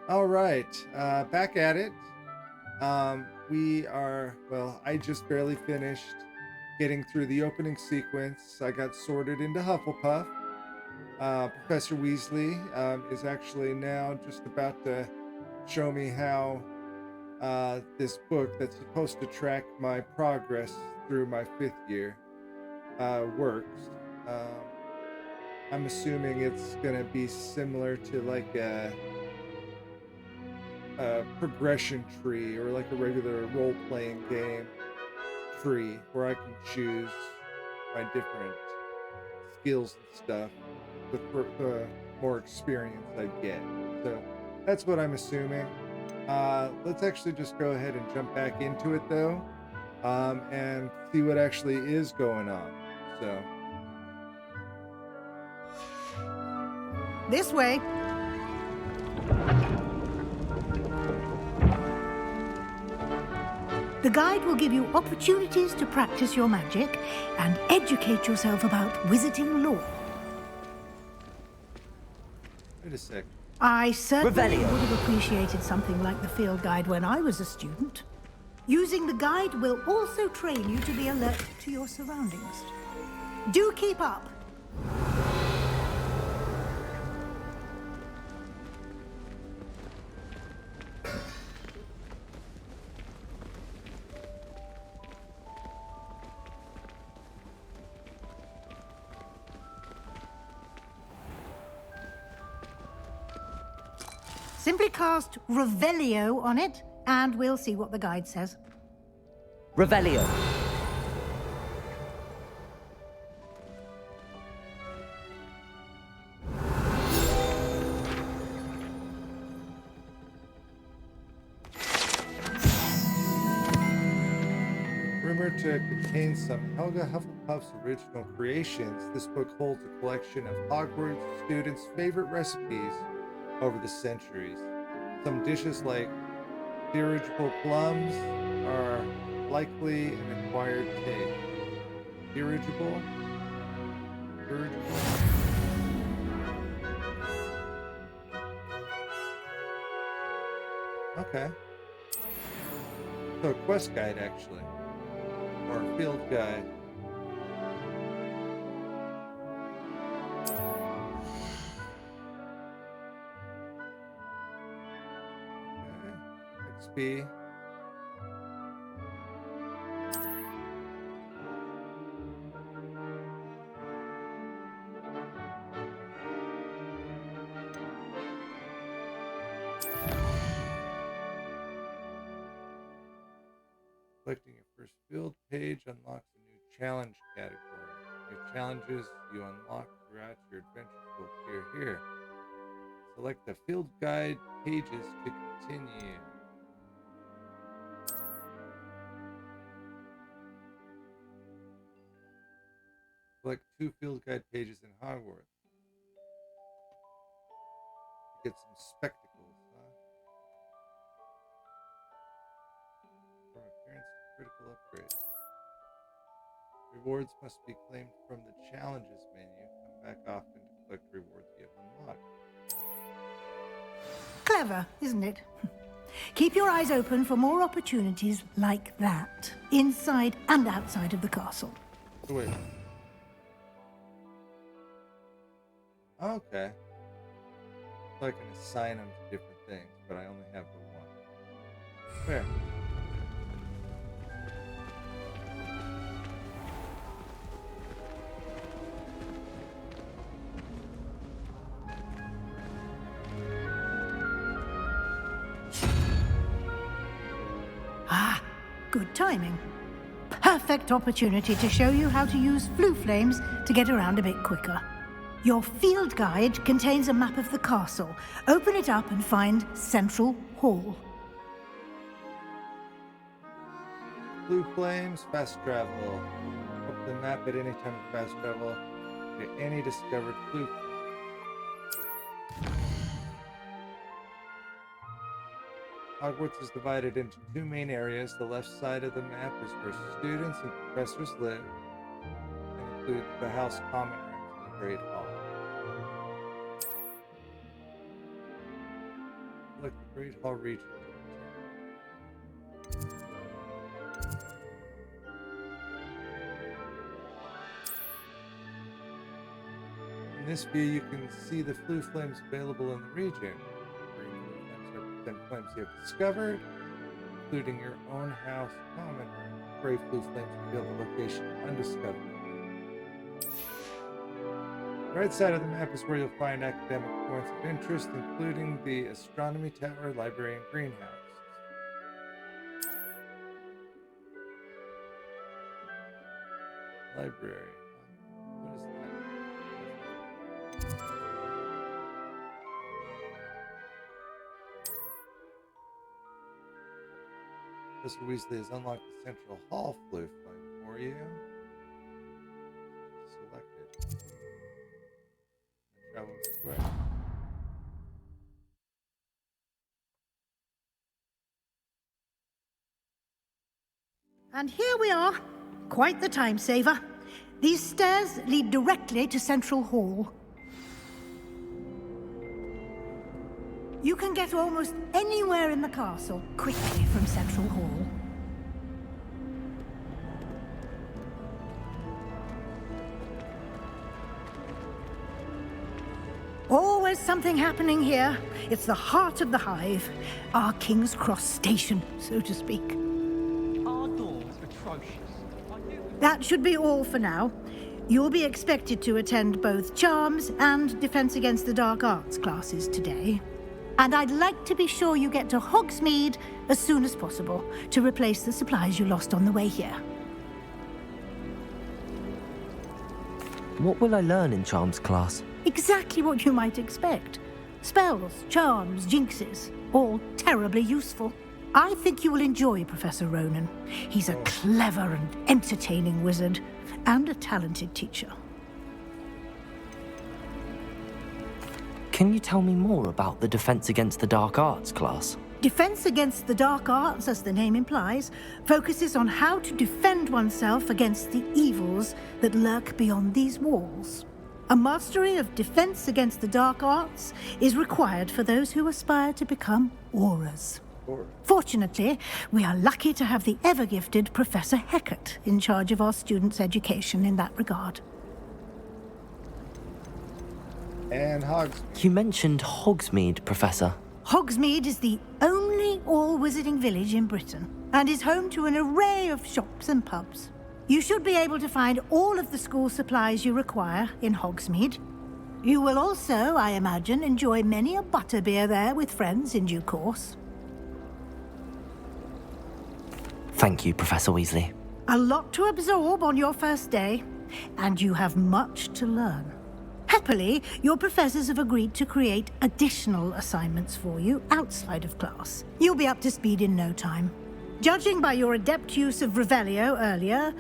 All right, back at it. I just barely finished getting through the opening sequence. I got sorted into Hufflepuff. Professor Weasley is actually now just about to show me how this book that's supposed to track my progress through my fifth year works. Um, I'm assuming it's going to be similar to like a progression tree or like a regular role playing game tree where I can choose my different skills and stuff the more experience I get. So that's what I'm assuming. Let's actually just go ahead and jump back into it though, and see what actually is going on. So, This way. The guide will give you opportunities to practice your magic and educate yourself about wizarding lore. wait a sec. I certainly Revelio. would have appreciated something like the field guide when I was a student. Using the guide will also train you to be alert to your surroundings. Do keep up. Simply cast Revelio on it, and we'll see what the guide says. Revelio. Rumored to contain some Helga Hufflepuff's original creations, this book holds a collection of Hogwarts students' favorite recipes over the centuries. Some dishes like dirigible plums are likely an acquired taste. Dirigible? Dirigible? Okay. So a quest guide actually. Or a field guide. Okay. XP. Selecting your first field page unlocks a new challenge category. New challenges you unlock throughout your adventures will appear here. Select the field guide pages to continue. Select 2 field guide pages in Hogwarts. Get some spectacles, huh? From appearance to critical upgrades. Rewards must be claimed from the challenges menu. Come back often to collect rewards you have unlocked. Clever, isn't it? Keep your eyes open for more opportunities like that, inside and outside of the castle. So wait. Okay. So I can assign them to different things, but I only have the one. Fair. Ah, good timing. Perfect opportunity to show you how to use flue flames to get around a bit quicker. Your field guide contains a map of the castle. Open it up and find Central Hall. Blue flames, fast travel. Open the map at any time of fast travel. Get any discovered blue. Hogwarts is divided into 2 main areas. The left side of the map is where students and professors live, and includes the House Common Rooms and the Great Hall. Select the Great Hall region. In this view, you can see the flue flames available in the region. Green flue flames represent flames you have discovered, including your own house common room. Gray flue flames reveal the location undiscovered. The right side of the map is where you'll find academic points of interest, including the astronomy tower, library, and greenhouse. Library. What is that? Professor Weasley has unlocked the Central Hall flue flame for you. Selected. Travel square. And here we are. Quite the time saver. These stairs lead directly to Central Hall. You can get almost anywhere in the castle quickly from Central Hall. Always something happening here. It's the heart of the hive. Our King's Cross station, so to speak. Our door's atrocious. That should be all for now. You'll be expected to attend both Charms and Defense Against the Dark Arts classes today. And I'd like to be sure you get to Hogsmeade as soon as possible to replace the supplies you lost on the way here. What will I learn in Charms class? Exactly what you might expect. Spells, charms, jinxes, all terribly useful. I think you will enjoy Professor Ronan. He's a clever and entertaining wizard, and a talented teacher. Can you tell me more about the Defense Against the Dark Arts class? Defense Against the Dark Arts, as the name implies, focuses on how to defend oneself against the evils that lurk beyond these walls. A mastery of Defense Against the Dark Arts is required for those who aspire to become Aurors. Fortunately, we are lucky to have the ever-gifted Professor Hecat in charge of our students' education in that regard. And Hogsmeade. You mentioned Hogsmeade, Professor. Hogsmeade is the only all-wizarding village in Britain, and is home to an array of shops and pubs. You should be able to find all of the school supplies you require in Hogsmeade. You will also, I imagine, enjoy many a butterbeer there with friends in due course. Thank you, Professor Weasley. A lot to absorb on your first day, and you have much to learn. Happily, your professors have agreed to create additional assignments for you outside of class. You'll be up to speed in no time. Judging by your adept use of Revelio earlier,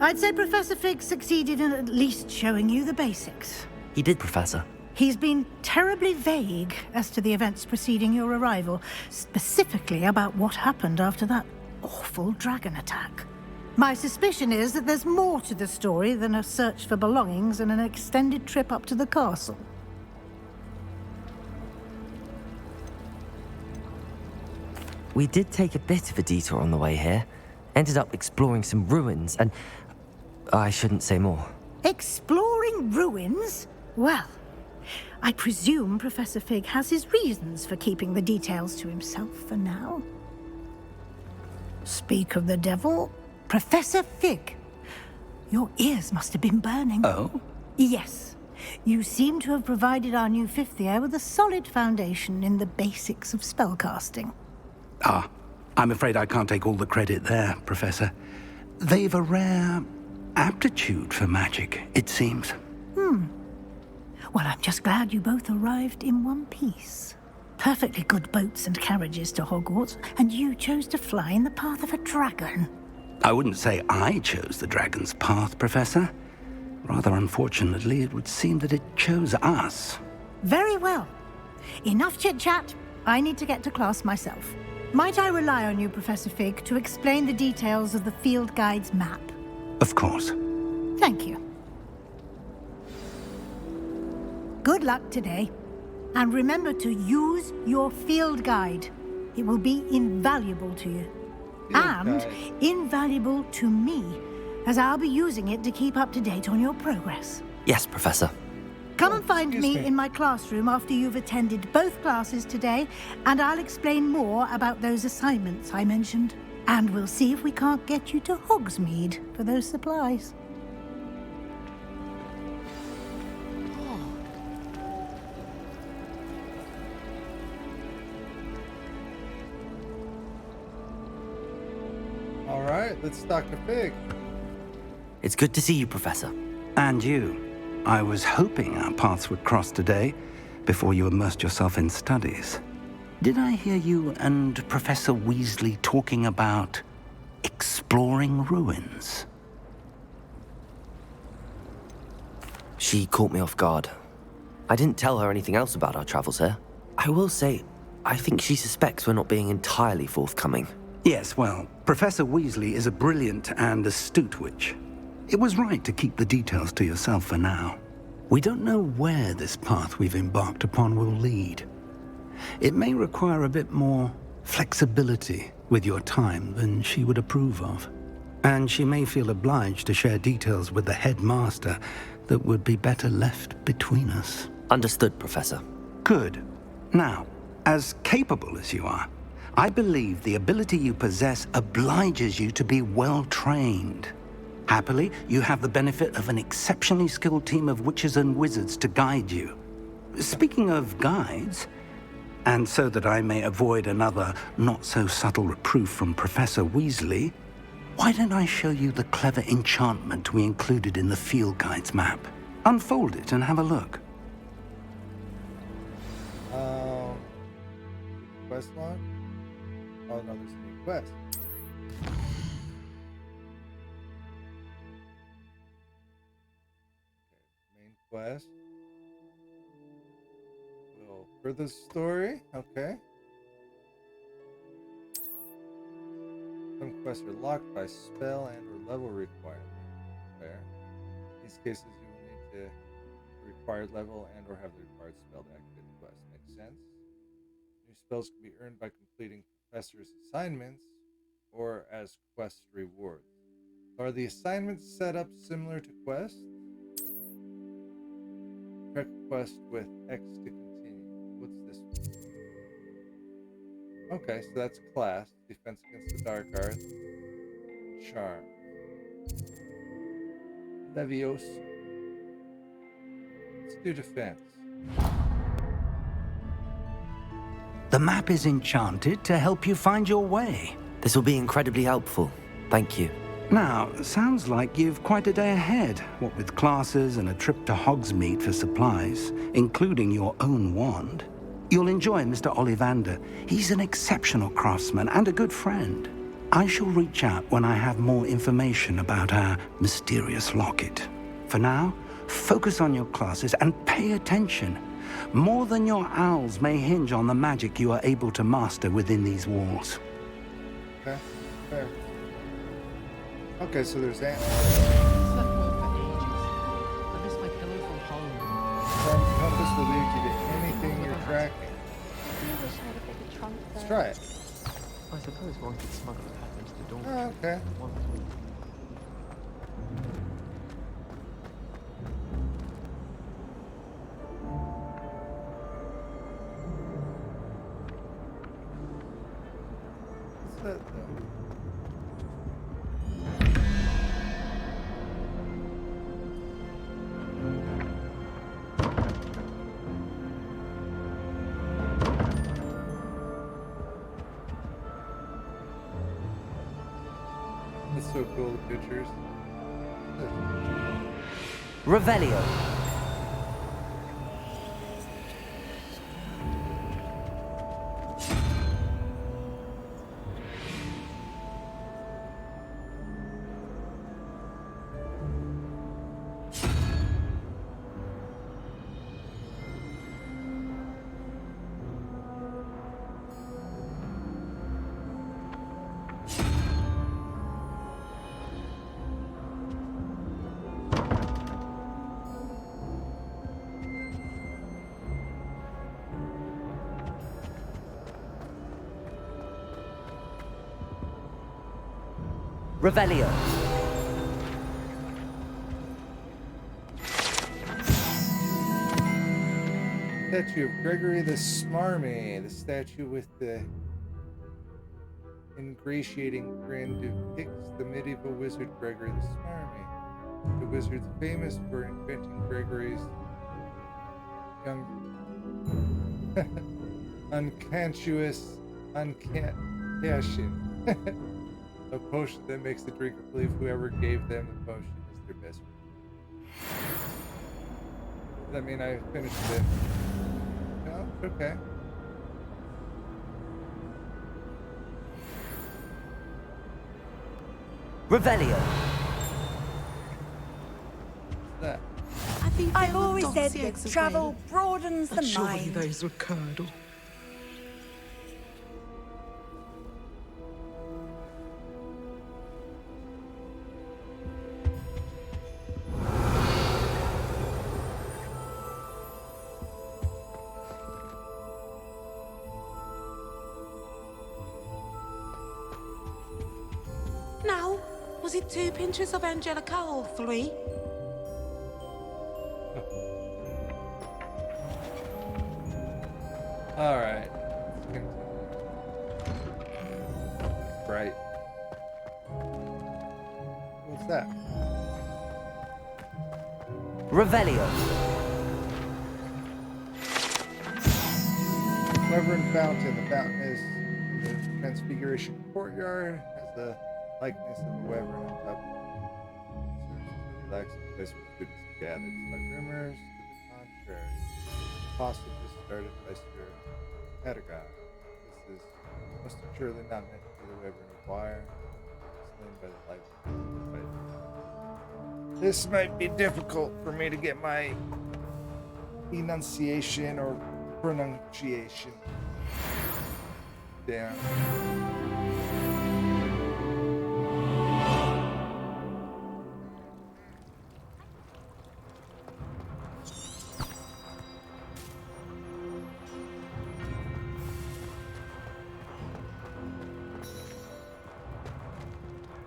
I'd say Professor Fig succeeded in at least showing you the basics. He did, Professor. He's been terribly vague as to the events preceding your arrival, specifically about what happened after that awful dragon attack. My suspicion is that there's more to the story than a search for belongings and an extended trip up to the castle. We did take a bit of a detour on the way here. Ended up exploring some ruins and... I shouldn't say more. Exploring ruins? Well, I presume Professor Fig has his reasons for keeping the details to himself for now. Speak of the devil, Professor Fig. Your ears must have been burning. Oh? Yes. You seem to have provided our new fifth year with a solid foundation in the basics of spellcasting. Ah, I'm afraid I can't take all the credit there, Professor. They've a rare aptitude for magic, it seems. Well, I'm just glad you both arrived in one piece. Perfectly good boats and carriages to Hogwarts, and you chose to fly in the path of a dragon. I wouldn't say I chose the dragon's path, Professor. Rather unfortunately, it would seem that it chose us. Very well. Enough chit-chat. I need to get to class myself. Might I rely on you, Professor Fig, to explain the details of the field guide's map? Of course. Thank you. Good luck today. And remember to use your field guide. It will be invaluable to you. And invaluable to me, as I'll be using it to keep up to date on your progress. Yes, Professor. Come and find excuse me me. in my classroom after you've attended both classes today, and I'll explain more about those assignments I mentioned. And we'll see if we can't get you to Hogsmeade for those supplies. All right, let's talk to Fig. It's good to see you, Professor. And you. I was hoping our paths would cross today, before you immersed yourself in studies. Did I hear you and Professor Weasley talking about exploring ruins? She caught me off guard. I didn't tell her anything else about our travels here. I will say, I think she suspects we're not being entirely forthcoming. Yes, well, Professor Weasley is a brilliant and astute witch. It was right to keep the details to yourself for now. We don't know where this path we've embarked upon will lead. It may require a bit more flexibility with your time than she would approve of. And she may feel obliged to share details with the headmaster that would be better left between us. Understood, Professor. Good. Now, as capable as you are, I believe the ability you possess obliges you to be well trained. Happily, you have the benefit of an exceptionally skilled team of witches and wizards to guide you. Speaking of guides, and so that I may avoid another not-so-subtle reproof from Professor Weasley, why don't I show you the clever enchantment we included in the field guide's map? Unfold it and have a look. Quest log? Oh, no, there's a new quest. Main quest. Will further story. Okay. Some quests are locked by spell and or level requirement. Fair. In these cases, you will need to required level and or have the required spell to activate the quest. Makes sense. New spells can be earned by completing professor's assignments or as quest rewards. Are the assignments set up similar to quests? Check quest with X to continue. What's this one? Okay, so that's class. Defense against the dark arts. Charm. Leviosa. Let's do defense. The map is enchanted to help you find your way. This will be incredibly helpful. Thank you. Now, sounds like you've quite a day ahead, what with classes and a trip to Hogsmeade for supplies, including your own wand. You'll enjoy Mr. Ollivander. He's an exceptional craftsman and a good friend. I shall reach out when I have more information about our mysterious locket. For now, focus on your classes and pay attention. More than your owls may hinge on the magic you are able to master within these walls. Okay, fair. Okay, so there's ants. Slept well for ages. I miss my pillow from home. Charm compass will lead you to anything you're tracking. I wish I had a bigger trunk though. Let's try it. I suppose one could smuggle a pack into the dormitory. Oh, okay. One What's that though? That's so cool, the pictures. Revelio. Revelio. Statue of Gregory the Smarmy. The statue with the ingratiating grin depicts the medieval wizard Gregory the Smarmy. The wizard's famous for inventing Gregory's young uncantation. A potion that makes the drinker believe whoever gave them the potion is their best friend. Does that mean I finished it? No, okay. Revelio. What's that? I think I've there were always said donkey that eggs as travel well. broadens the And surely mind. those were curdle. Now, was it 2 pinches of Angelica or 3? All right. Right. What's that? Revelio. Wyvern Fountain. The fountain is in the Transfiguration Courtyard. Has the likeness of a wyvern on top. Serves as a relaxing place where students gather. Despite rumors to the contrary. Hostages started by Sir Patagon. This is most assuredly not meant to be the wyvern of wire. Slain by the light. This might be difficult for me to get my enunciation or pronunciation down.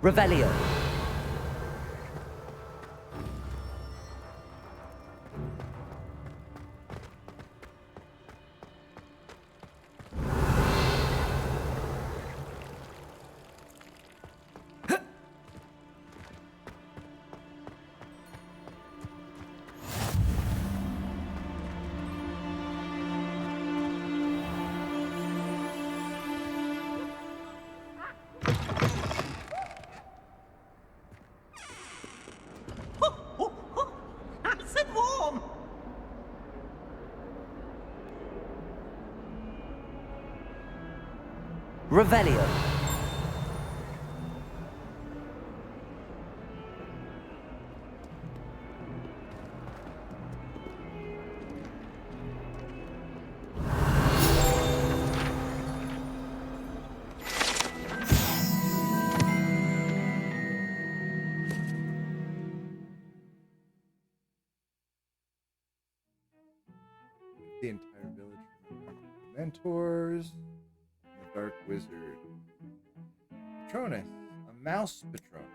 Revelio. Nice and warm. Revelio. The entire village from the mentors and the dark wizard. Patronus, a mouse patron.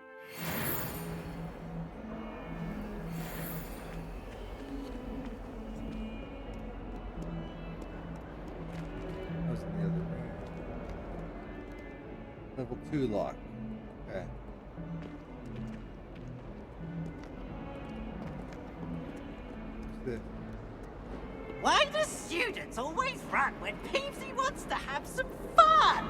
That was in the other room. Level 2 lock. Okay. What's this? Why do students always run when Peevesy wants to have some fun?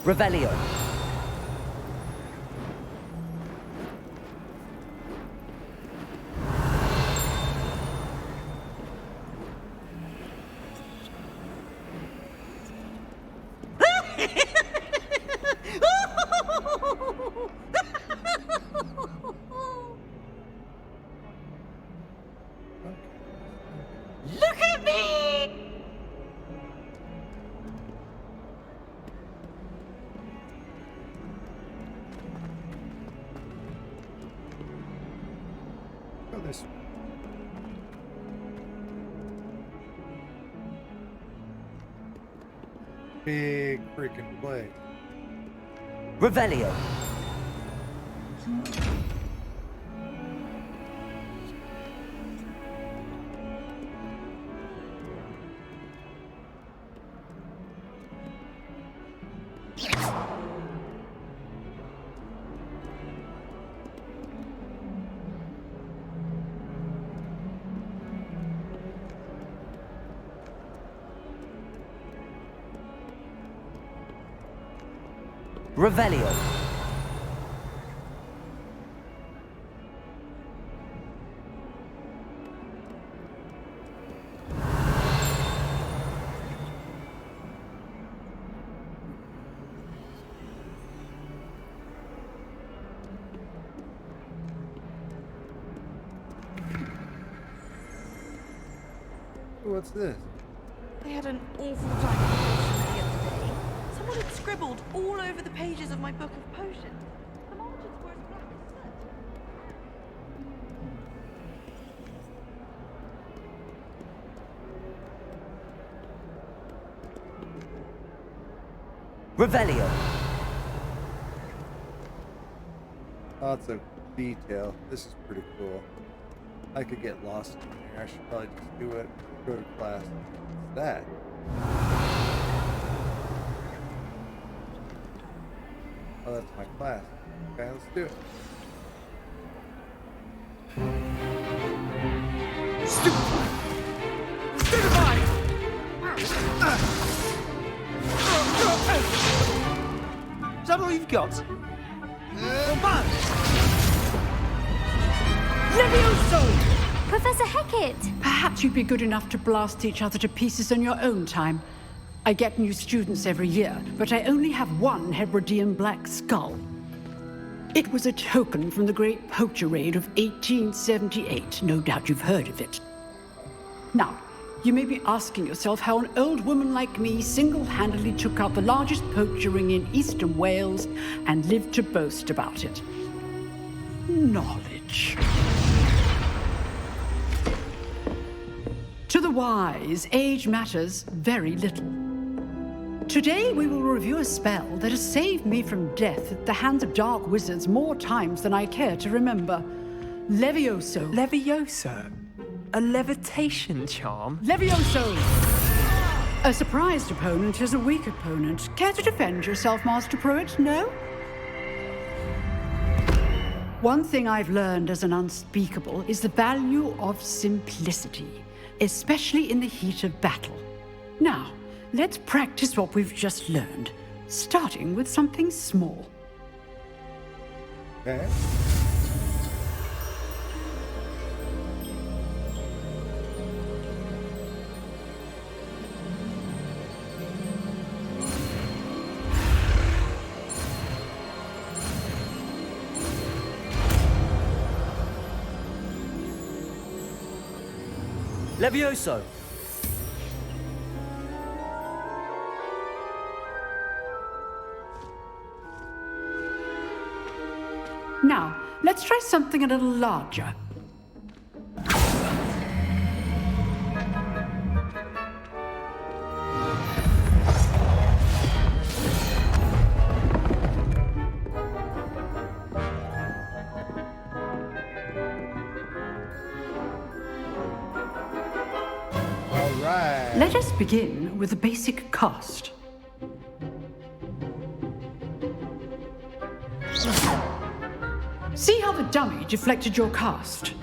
Revelio. Look at me! Go this way. big freaking place. Revelio. Revelio. What's this? I had an awful time with potions the other day. Someone had scribbled all over the pages of my book of potions. The margins were as black as soot. Revelio. Lots of detail. This is pretty cool. I could get lost in here. I should probably just do it. Go to class. What's that? Oh, that's my class. Okay, let's do it. Is that all you've got? Levioso! Professor Hecat! Perhaps you'd be good enough to blast each other to pieces in your own time. I get new students every year, but I only have one Hebridean black skull. It was a token from the Great Poacher Raid of 1878. No doubt you've heard of it. Now, you may be asking yourself how an old woman like me single-handedly took out the largest poacher ring in eastern Wales and lived to boast about it. Knowledge. To the wise, age matters very little. Today we will review a spell that has saved me from death at the hands of dark wizards more times than I care to remember. Levioso. Levioso? A levitation charm? Levioso! A surprised opponent is a weak opponent. Care to defend yourself, Master Pruitt? No? One thing I've learned as an unspeakable is the value of simplicity, especially in the heat of battle. Now, let's practice what we've just learned, starting with something small. Okay. Levioso. Now, let's try something a little larger. All right. Let us begin with the basic cast. See how the dummy deflected your cast?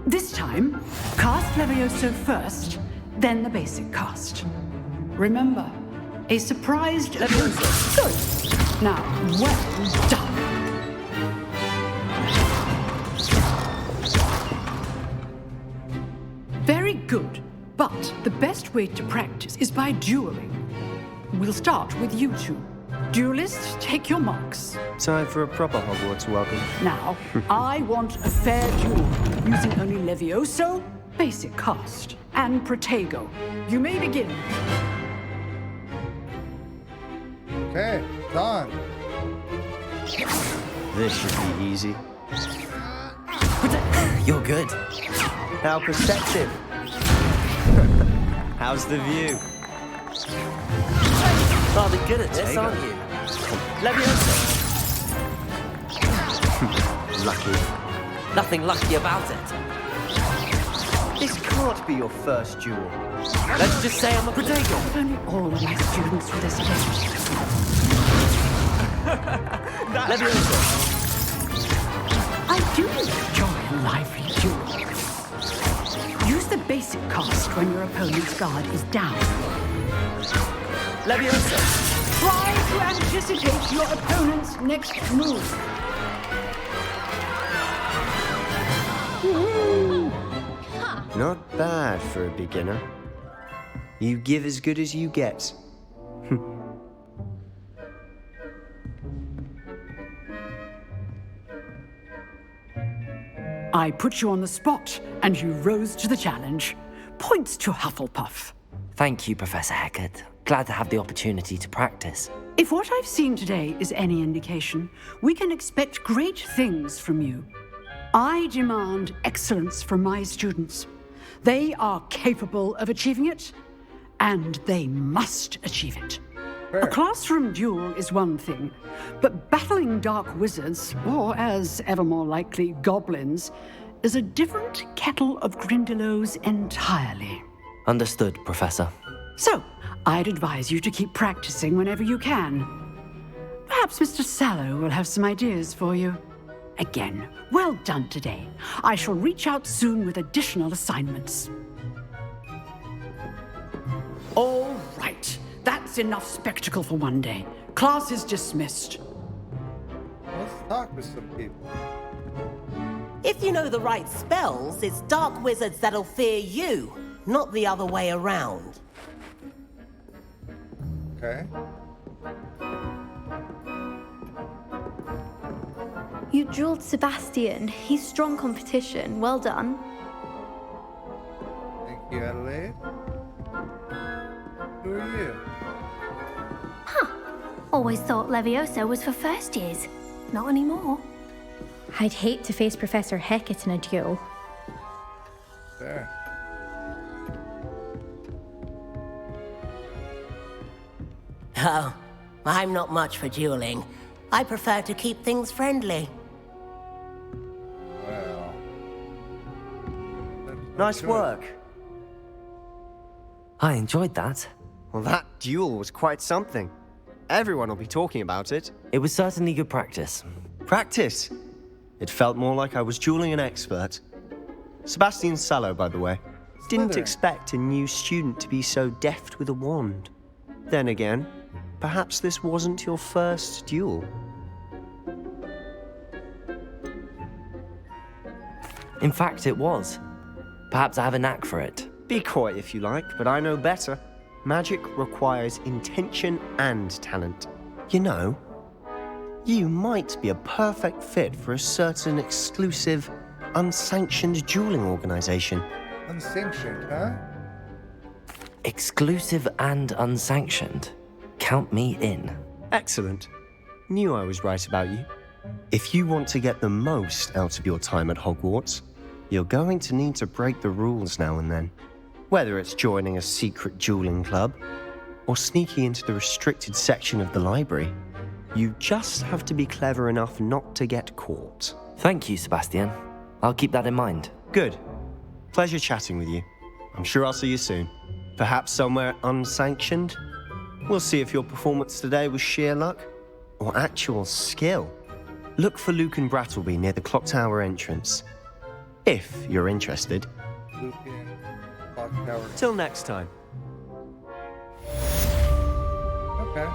This time, cast Levioso first, then the basic cast. Remember, a surprised Levioso. Good. Now, well done. Very good. But the best way to practice is by dueling. We'll start with you two. Duelists, take your marks. Time for a proper Hogwarts welcome. Now, I want a fair duel, using only Levioso, basic cast, and Protego. You may begin. Okay, it's on. This should be easy. You're good. How perceptive. How's the view? Rather good at this, aren't you? Leviosa. Lucky. Nothing lucky about it. This can't be your first duel. Let's just say I'm a protego. If only all of my students were this age. Leviosa. I do enjoy a lively duel. Use the basic cast when your opponent's guard is down. Leviosa. Try to anticipate your opponent's next move. Not bad for a beginner. You give as good as you get. I put you on the spot, and you rose to the challenge. Points to Hufflepuff. Thank you, Professor Hecat. Glad to have the opportunity to practice. If what I've seen today is any indication, we can expect great things from you. I demand excellence from my students. They are capable of achieving it, and they must achieve it. A classroom duel is one thing, but battling dark wizards, or as ever more likely, goblins, is a different kettle of Grindylows entirely. Understood, Professor. So, I'd advise you to keep practicing whenever you can. Perhaps Mr. Sallow will have some ideas for you. Again, well done today. I shall reach out soon with additional assignments. All right. That's enough spectacle for one day. Class is dismissed. Let's talk with some people. If you know the right spells, it's dark wizards that'll fear you, not the other way around. Okay. You dueled Sebastian. He's strong competition. Well done. Thank you, Adelaide. Who are you? Always thought Leviosa was for first years. Not anymore. I'd hate to face Professor Hecat in a duel. There. Oh, I'm not much for dueling. I prefer to keep things friendly. Well. Nice work. I enjoyed that. Well, that duel was quite something. Everyone will be talking about it. It was certainly good practice. Practice. It felt more like I was dueling an expert. Sebastian Sallow, by the way. Didn't Slytherin. expect a new student to be so deft with a wand. Then again, perhaps this wasn't your first duel. In fact, it was. Perhaps I have a knack for it. Be coy if you like, but I know better. Magic requires intention and talent. You know, you might be a perfect fit for a certain exclusive, unsanctioned dueling organization. Unsanctioned, huh? Exclusive and unsanctioned. Count me in. Excellent. Knew I was right about you. If you want to get the most out of your time at Hogwarts, you're going to need to break the rules now and then. Whether it's joining a secret dueling club or sneaking into the restricted section of the library, you just have to be clever enough not to get caught. Thank you, Sebastian. I'll keep that in mind. Good. Pleasure chatting with you. I'm sure I'll see you soon. Perhaps somewhere unsanctioned? We'll see if your performance today was sheer luck or actual skill. Look for Luke and Brattleby near the clock tower entrance. If you're interested. Lucan, Clock Tower. Till next time. Okay.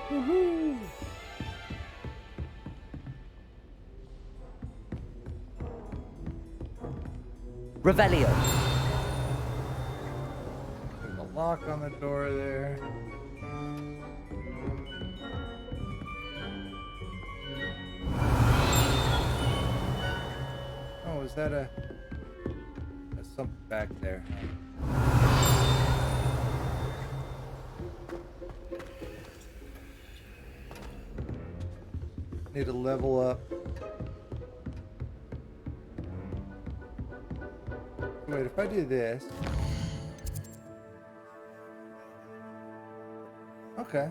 Woohoo! Revelio. There's a lock on the door there. Oh, is that a... There's something back there. Need to level up. Wait, if I do this... Okay.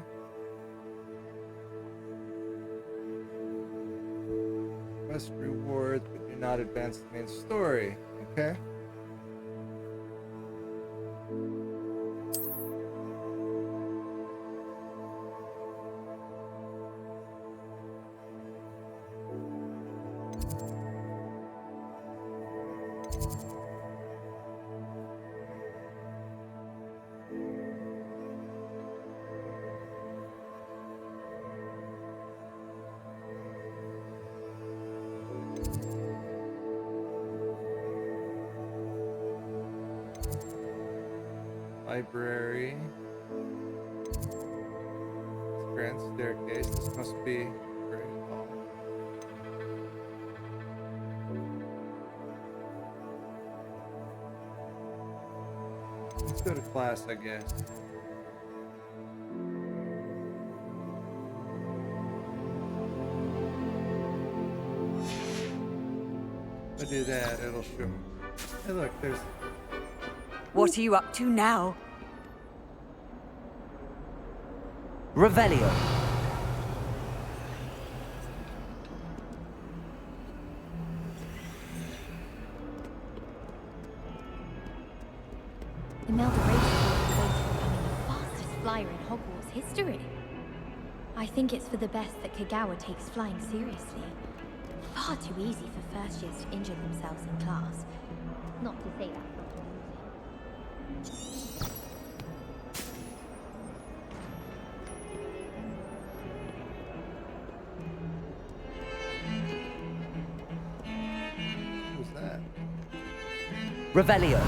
Quest rewards, but do not advance the main story. Okay. Library. Grand staircase. This must be Great Hall. Let's go to class, I guess. If I do that, it'll show. Hey, look, there's. What are you up to now? Revelio. Imelda Race is on the way to becoming the fastest flyer in Hogwarts history. I think it's for the best that Kagawa takes flying seriously. Far too easy for first years to injure themselves in class. Not to say that's not amusing. Who's that? Revelio.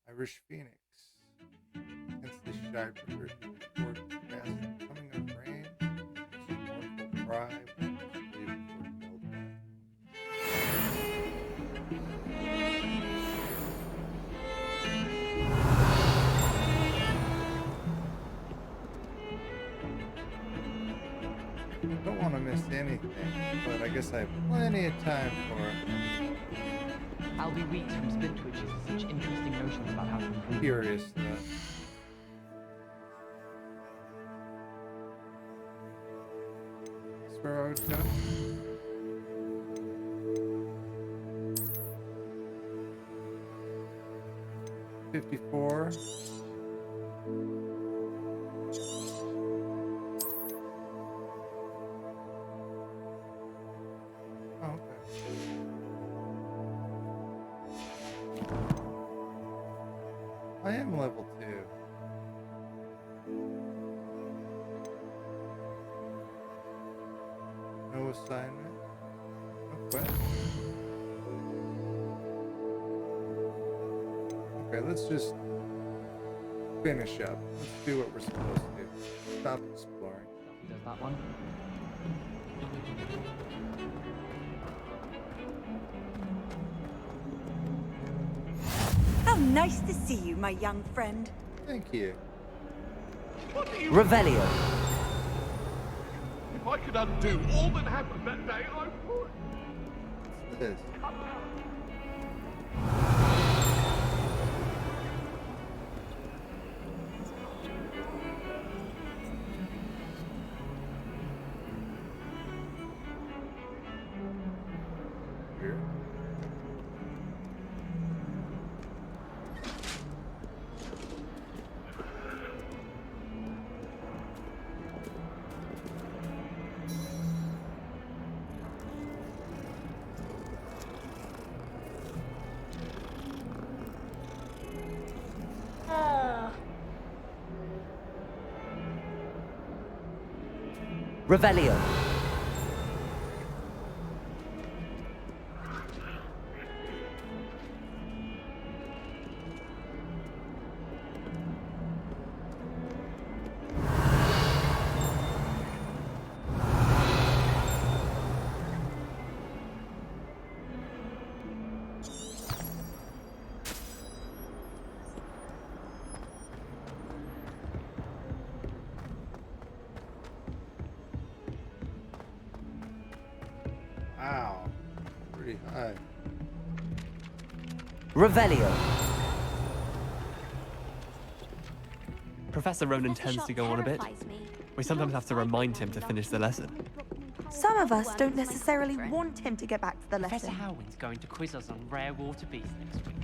Irish Phoenix. Intensely shy preferred toward fast coming of rain. Mournful cry. Don't want to miss anything, but I guess I have plenty of time for it. I'll be weeks from split twitches to such interesting notions about how to improve. Curious stuff. That's where I would go. $54. Oh, okay. I am level 2. No assignment. Okay. Okay, let's just finish up. Let's do what we're supposed to do. Stop exploring. Does that one? How nice to see you, my young friend. Thank you. Revelio. If I could undo all that happened that day, I would. What's this? Weird. Revelio. pretty high. Revelio. Professor Ronan tends to go on a bit. We sometimes have to remind him to finish the lesson. Some of us don't necessarily want him to get back to the Professor lesson. Howin's going to quiz us on rare water beasts next week.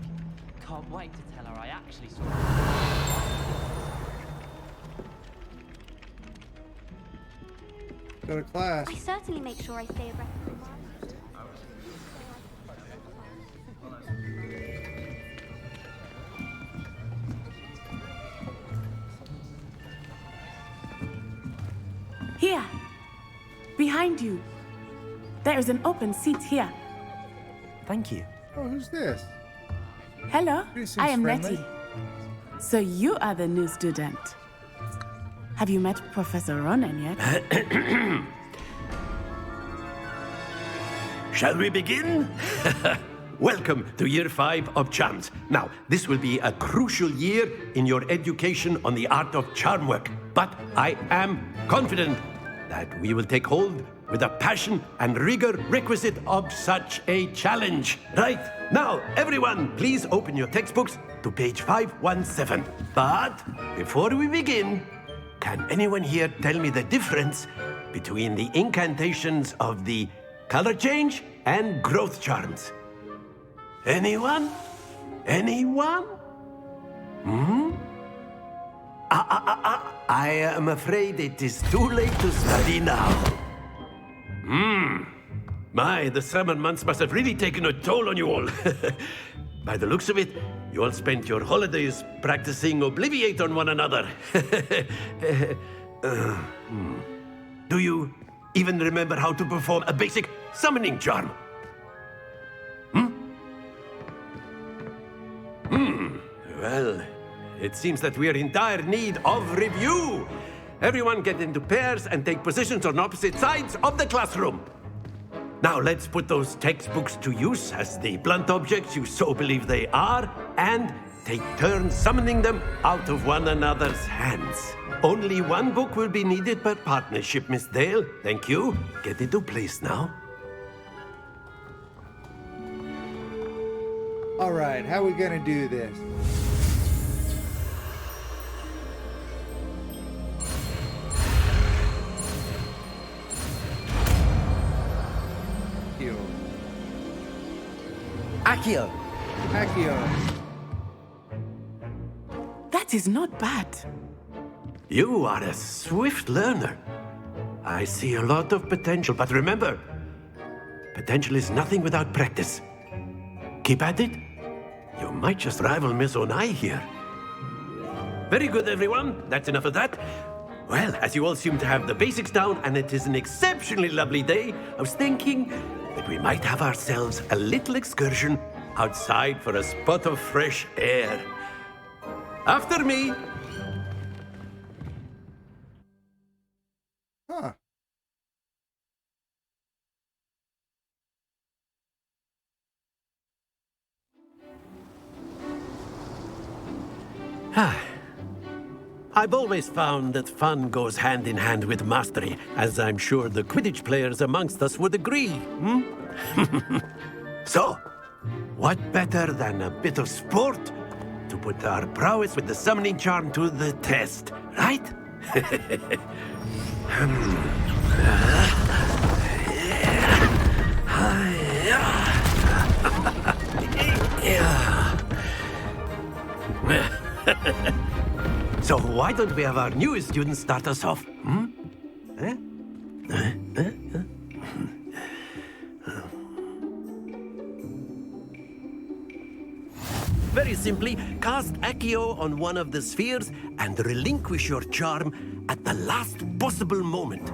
Can't wait to tell her I actually saw Go to class. I certainly make sure I stay abreast of the market. Here, behind you. There is an open seat here. Thank you. Oh, who's this? Hello, He seems I am friendly. Letty. So you are the new student. Have you met Professor Ronan yet? Shall we begin? Welcome to Year 5 of Charms. Now, this will be a crucial year in your education on the art of charm work, but I am confident that we will take hold with the passion and rigor requisite of such a challenge. Right, now, everyone, please open your textbooks to page 517. But before we begin, can anyone here tell me the difference between the incantations of the color change and growth charms? Anyone? Anyone? I am afraid it is too late to study now. My, the summer months must have really taken a toll on you all. By the looks of it, you all spent your holidays practicing Obliviate on one another. Do you even remember how to perform a basic summoning charm? Well, it seems that we are in dire need of review. Everyone get into pairs and take positions on opposite sides of the classroom. Now let's put those textbooks to use as the blunt objects you so believe they are, and take turns summoning them out of one another's hands. Only one book will be needed per partnership, Miss Dale. Thank you. Get into place now. All right, how are we gonna do this? Accio. Accio. That is not bad. You are a swift learner. I see a lot of potential, but remember, potential is nothing without practice. Keep at it. You might just rival Miss Onai here. Very good, everyone. That's enough of that. Well, as you all seem to have the basics down, and it is an exceptionally lovely day, I was thinking that we might have ourselves a little excursion outside for a spot of fresh air. After me. Huh. I've always found that fun goes hand in hand with mastery, as I'm sure the Quidditch players amongst us would agree. So, what better than a bit of sport to put our prowess with the summoning charm to the test, right? So why don't we have our newest student start us off? Very simply, cast Accio on one of the spheres and relinquish your charm at the last possible moment.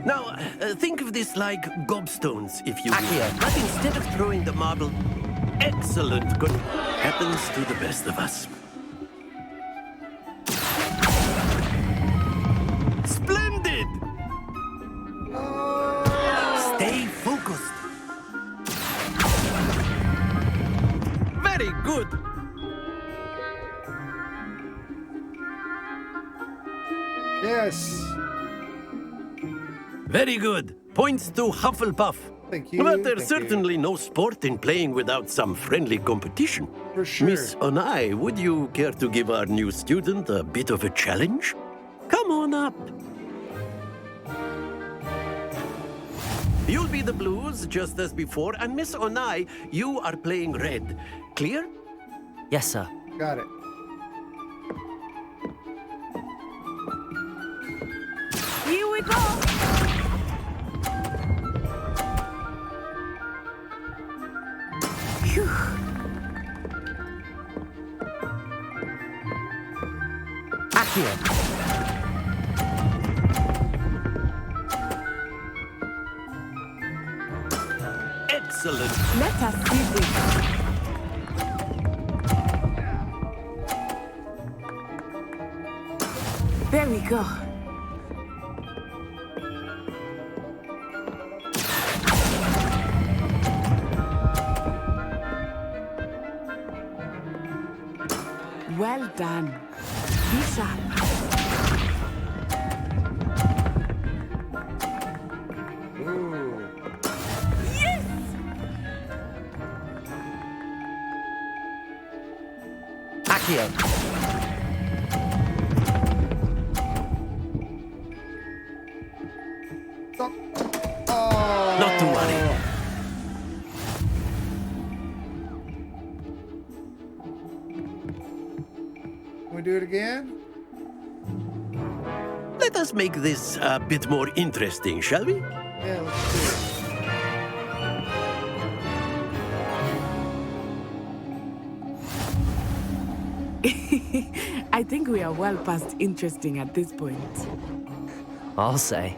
Now, think of this like gobstones, if you will. Accio. But instead of throwing the marble, excellent, good, happens to the best of us. Splendid! Stay focused. Very good. Yes. Very good. Points to Hufflepuff. Thank you. But there's thank you. certainly no sport in playing without some friendly competition. For sure. Miss Onai, would you care to give our new student a bit of a challenge? Come on up. You'll be the blues, just as before, and Miss Onai, you are playing red. Clear? Yes, sir. Got it. Here we go! Phew. Accio. Excellent. Let us see this. There we go. Well done. Be sharp. Ooh. Yes! Accio. Oh. Not to worry. Can we do it again? Let us make this a bit more interesting, shall we? Yeah, let's do it. I think we are well past interesting at this point. I'll say.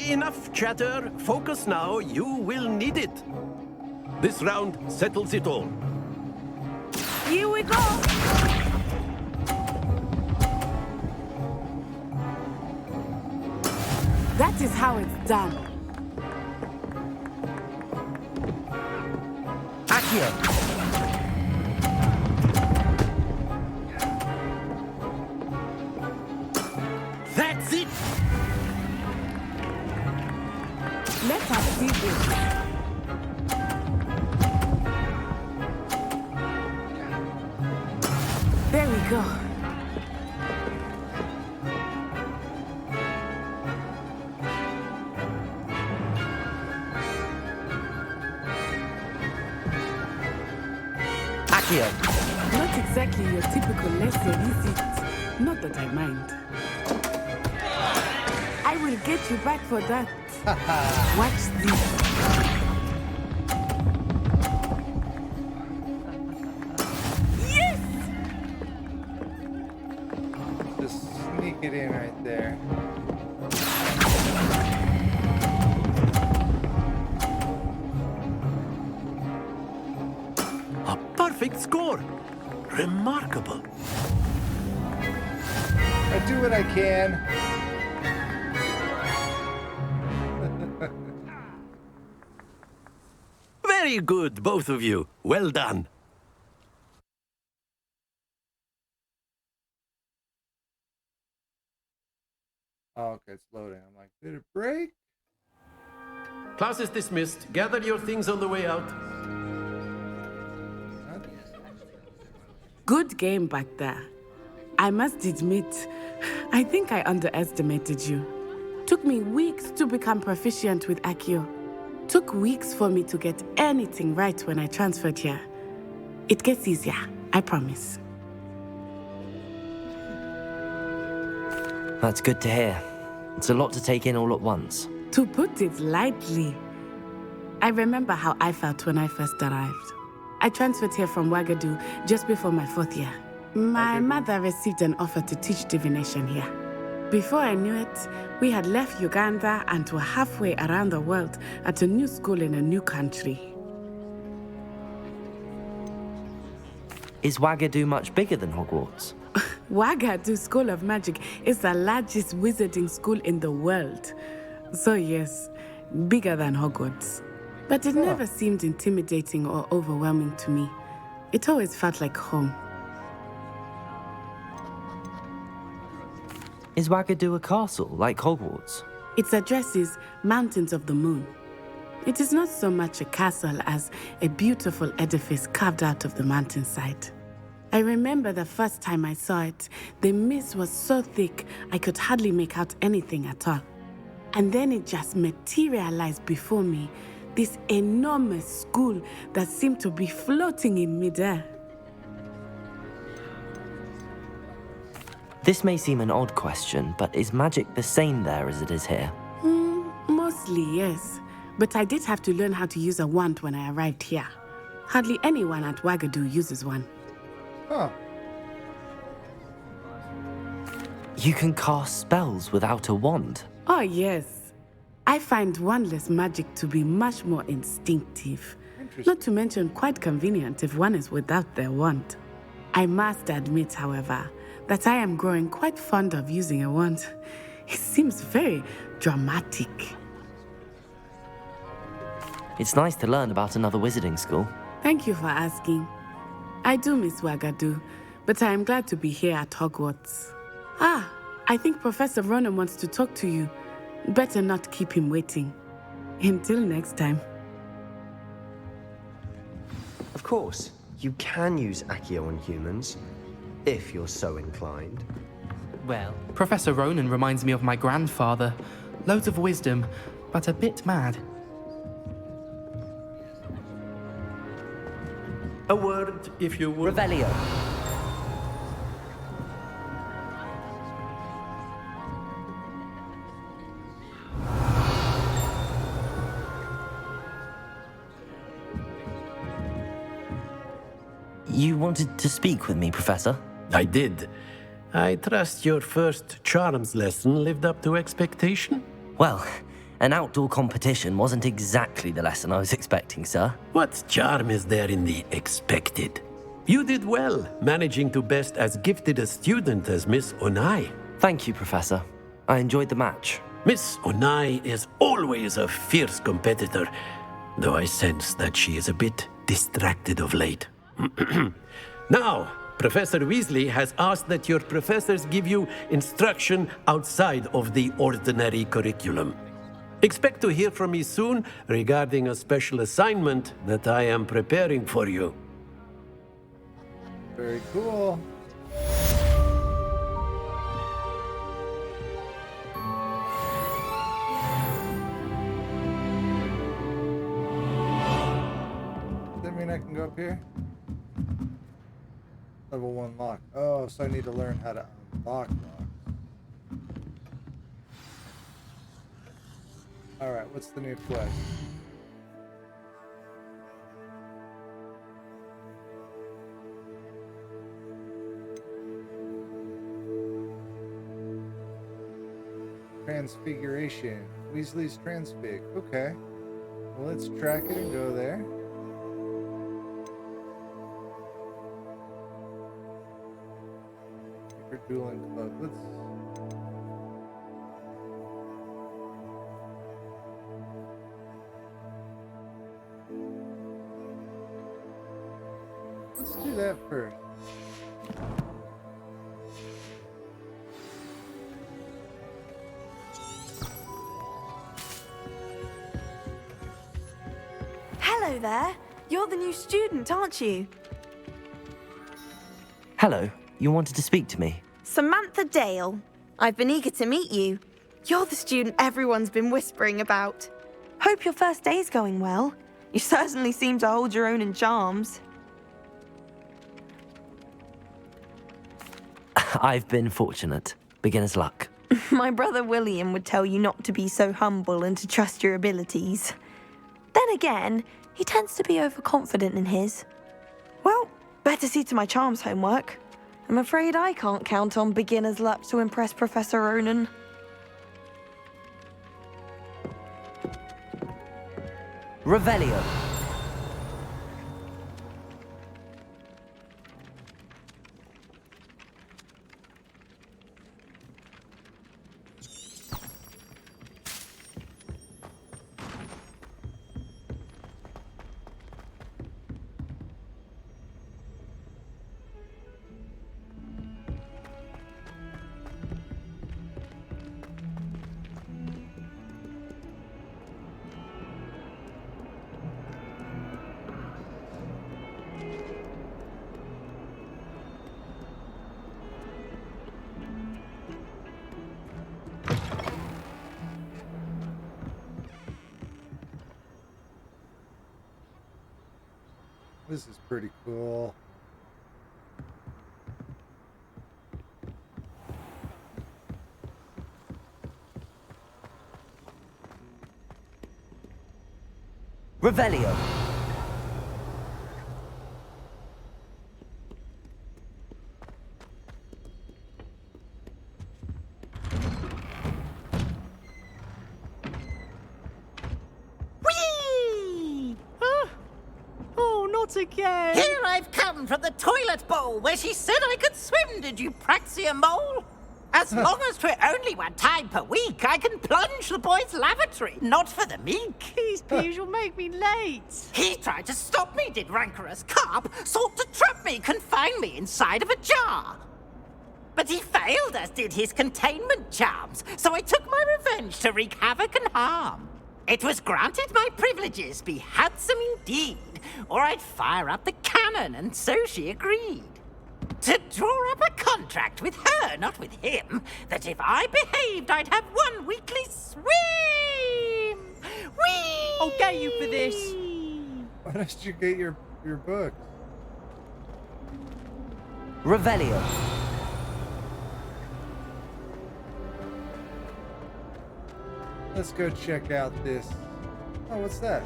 Enough chatter. Focus now. You will need it. This round settles it all. Here we go! That is how it's done. Accio. That's it. Let us see this. There we go. Accio. Not exactly your typical lesson, is it? Not that I mind. I will get you back for that. Watch this. Yes! Just sneak it in right there. A perfect score. Remarkable. I do what I can. Very good, both of you. Well done. Oh, okay, it's loading. I'm like, did it break? Class is dismissed. Gather your things on the way out. Good game back there. I must admit, I think I underestimated you. Took me weeks to become proficient with Accio. Took weeks for me to get anything right when I transferred here. It gets easier, I promise. That's good to hear. It's a lot to take in all at once. To put it lightly, I remember how I felt when I first arrived. I transferred here from Wagadu just before my 4th year. My mother received an offer to teach divination here. Before I knew it, we had left Uganda and were halfway around the world at a new school in a new country. Is Wagadu much bigger than Hogwarts? Wagadu School of Magic is the largest wizarding school in the world. So yes, bigger than Hogwarts. But it never seemed intimidating or overwhelming to me. It always felt like home. Is Wagadu a castle, like Hogwarts? Its address is Mountains of the Moon. It is not so much a castle as a beautiful edifice carved out of the mountainside. I remember the first time I saw it, the mist was so thick I could hardly make out anything at all. And then it just materialized before me, this enormous school that seemed to be floating in midair. This may seem an odd question, but is magic the same there as it is here? Mostly, yes. But I did have to learn how to use a wand when I arrived here. Hardly anyone at Wagadu uses one. Huh. You can cast spells without a wand? Oh, yes. I find wandless magic to be much more instinctive. Not to mention quite convenient if one is without their wand. I must admit, however, that I am growing quite fond of using a wand. It seems very dramatic. It's nice to learn about another wizarding school. Thank you for asking. I do miss Wagadu, but I am glad to be here at Hogwarts. Ah, I think Professor Ronan wants to talk to you. Better not keep him waiting. Until next time. Of course, you can use Accio on humans, if you're so inclined. Well, Professor Ronan reminds me of my grandfather. Loads of wisdom, but a bit mad. A word, if you would. Revelio. You wanted to speak with me, Professor? I did. I trust your first charms lesson lived up to expectation? Well, an outdoor competition wasn't exactly the lesson I was expecting, sir. What charm is there in the expected? You did well, managing to best as gifted a student as Miss Onai. Thank you, Professor. I enjoyed the match. Miss Onai is always a fierce competitor, though I sense that she is a bit distracted of late. Now, Professor Weasley has asked that your professors give you instruction outside of the ordinary curriculum. Expect to hear from me soon regarding a special assignment that I am preparing for you. Very cool. Does that mean I can go up here? Level 1 lock. Oh, so I need to learn how to unlock locks. Alright, what's the new quest? Transfiguration. Weasley's Transfig. Okay. Well, let's track it and go there. For dueling club. Let's do that first. Hello there. You're the new student, aren't you? Hello. You wanted to speak to me? Samantha Dale. I've been eager to meet you. You're the student everyone's been whispering about. Hope your first day's going well. You certainly seem to hold your own in charms. I've been fortunate. Beginner's luck. My brother William would tell you not to be so humble and to trust your abilities. Then again, he tends to be overconfident in his. Well, better see to my charms homework. I'm afraid I can't count on beginner's luck to impress Professor Ronan. Revelio. This is pretty cool. Revelio. Whee! Oh, not again! Here I've come from the toilet bowl where she said I could swim, did you praxia mole? As long as 'twere only one time per week, I can plunge the boy's lavatory, not for the meek. Please, you'll make me late. He tried to stop me, did rancorous carp, sought to trap me, confine me inside of a jar. But he failed, as did his containment charms, so I took my revenge to wreak havoc and harm. It was granted my privileges be handsome indeed, or I'd fire up the cannon, and so she agreed. To draw up a contract with her, not with him, that if I behaved, I'd have one weekly swim! Whee! I'll get you for this. Why don't you get your book? Revelio. Let's go check out this. Oh, what's that?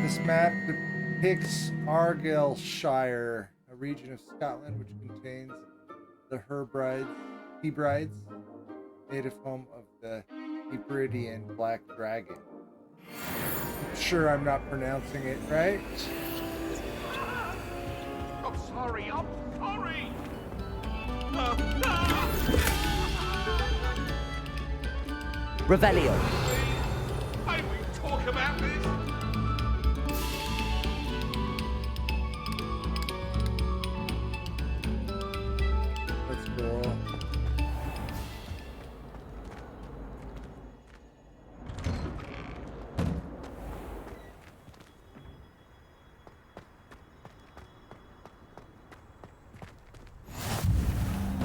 This map depicts Argyllshire, a region of Scotland which contains the Hebrides, native home of the Hebridean black dragon. I'm sure I'm not pronouncing it right. I'm sorry, I'm sorry! Revelio. May we talk about this? That's cool.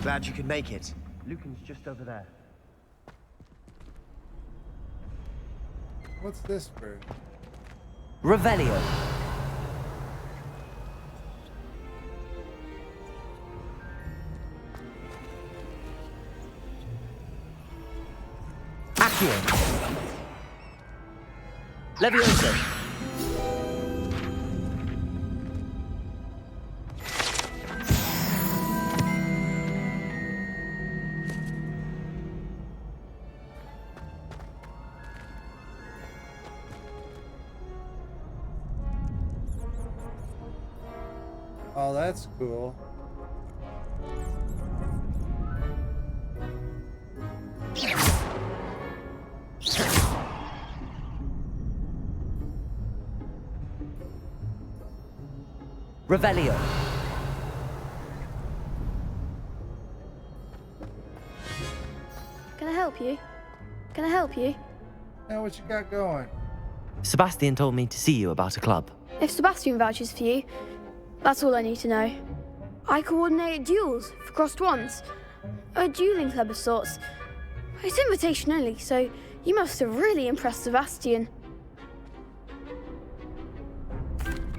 Glad you could make it. Lucan's just over there. What's this for? Revelio. Accio. Levioso. Oh, that's cool. Revelio. Can I help you? Can I help you? Now what you got going? Sebastian told me to see you about a club. If Sebastian vouches for you, that's all I need to know. I coordinate duels for crossed ones. A dueling club of sorts. It's invitation only, so you must have really impressed Sebastian.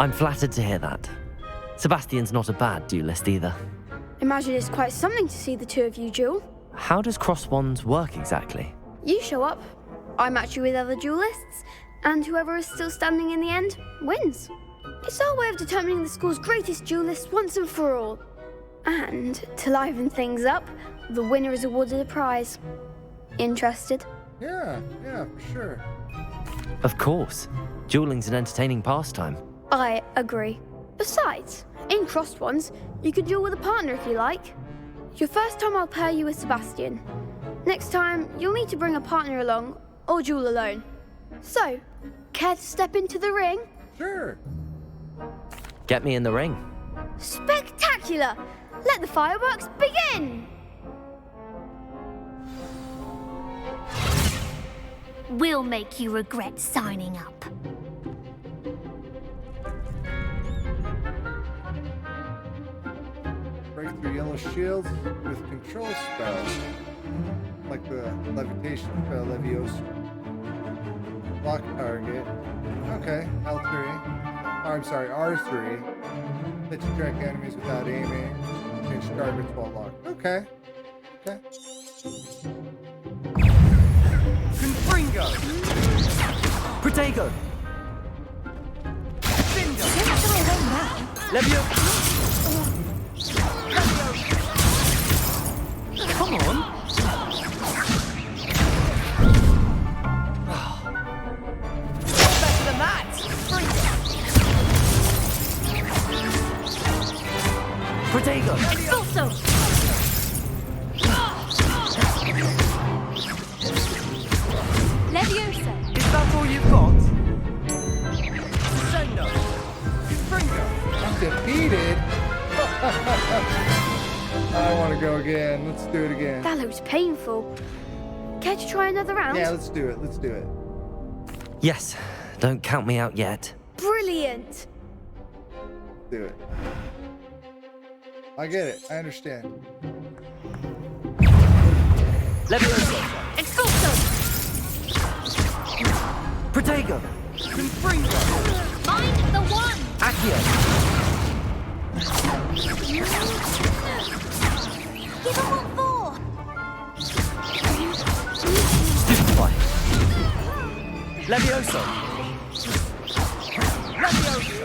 I'm flattered to hear that. Sebastian's not a bad duelist either. Imagine it's quite something to see the two of you duel. How does cross wands work exactly? You show up, I match you with other duelists, and whoever is still standing in the end wins. It's our way of determining the school's greatest duelist once and for all. And to liven things up, the winner is awarded a prize. Interested? Yeah, for sure. Of course. Dueling's an entertaining pastime. I agree. Besides, in crossed ones, you can duel with a partner if you like. Your first time I'll pair you with Sebastian. Next time, you'll need to bring a partner along, or duel alone. So, care to step into the ring? Sure. Get me in the ring. Spectacular! Let the fireworks begin! We'll make you regret signing up. Break through yellow shields with control spells. like the levitation spell, Leviosa. Lock target. Okay, L3. Oh, I'm sorry, R3. Let you track enemies without aiming. Change targets while locked. Okay. Okay. Confringo! Protego! Bingo! Levio! Come on! Better than that! Protego! Also! Leviosa! Is that all you've got? Sendo! Confringo! I'm defeated. I want to go again. Let's do it again. That looks painful. Care to try another round? Yeah, let's do it. Let's do it. Yes, don't count me out yet. Brilliant! Do it. I get it. I understand. Leviosa! Expulso! Protego! Confringo! Find the one! Accio! Give him what for! Stupefy! Leviosa! Leviosa!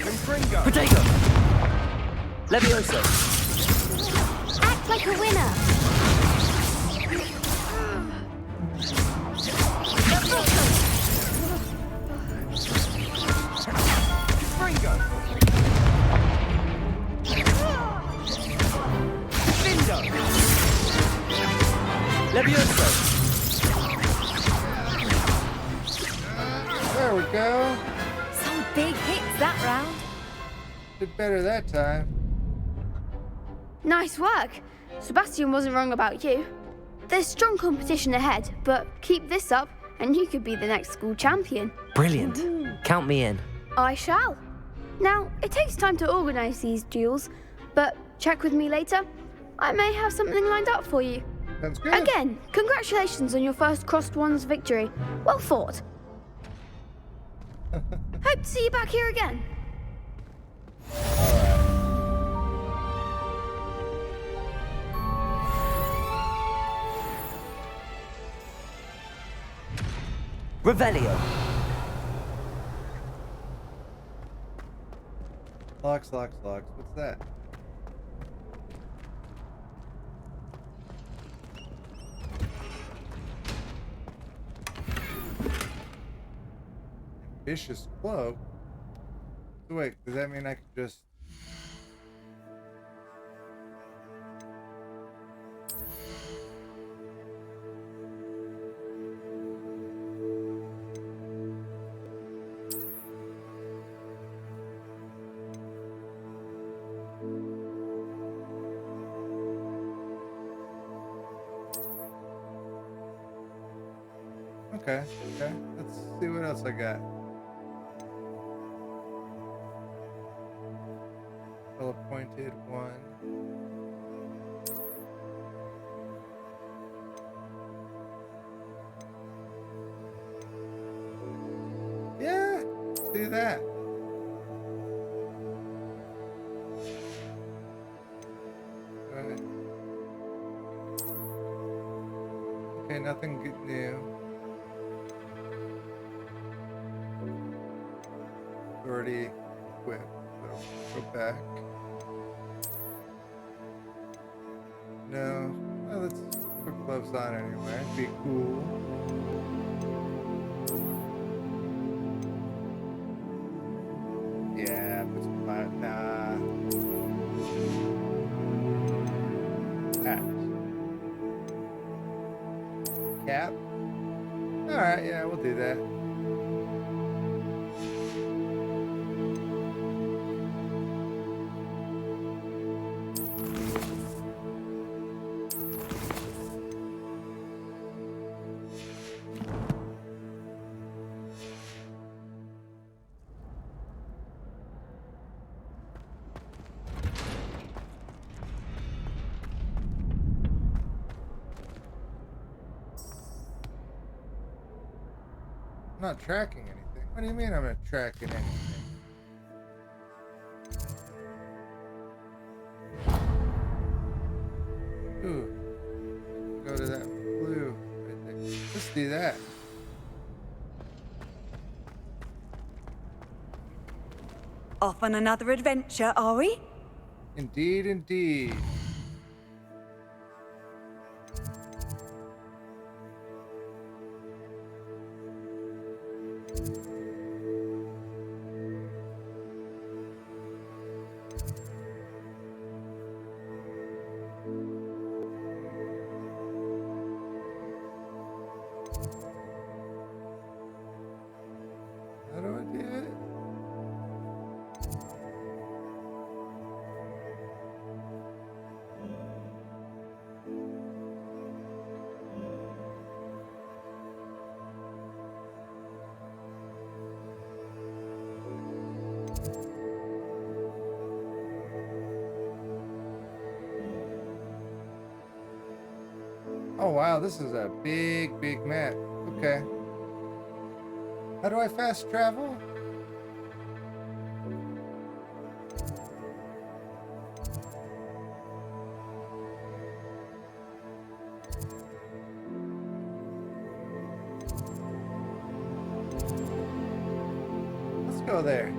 Confringo! Protego! Leviosa! Act like a winner! Confringo! Bindo! Leviosa! There we go. Some big hits that round. Did better that time. Nice work. Sebastian wasn't wrong about you. There's strong competition ahead, but keep this up and you could be the next school champion. Brilliant. Count me in. I shall. Now, it takes time to organise these duels, but check with me later. I may have something lined up for you. Sounds good. Again, congratulations on your first Crossed Wands victory. Well fought. Hope to see you back here again. Revelio! Locks. What's that? Ambitious cloak? So wait, does that mean I could just... Okay. Let's see what else I got. Well appointed one. Yeah, let's do that. Alright. Okay, nothing good new. Already equipped, so go back. No, well, let's put gloves on anyway. Be cool. Yeah, put some hat. Cap. All right, yeah, we'll do that. I'm not tracking anything. What do you mean I'm not tracking anything? Ooh. Go to that blue right there. Let's do that. Off on another adventure, are we? Indeed, indeed. How do I do it? Oh wow, this is a big, big map. Okay. How do I fast travel? Let's go there.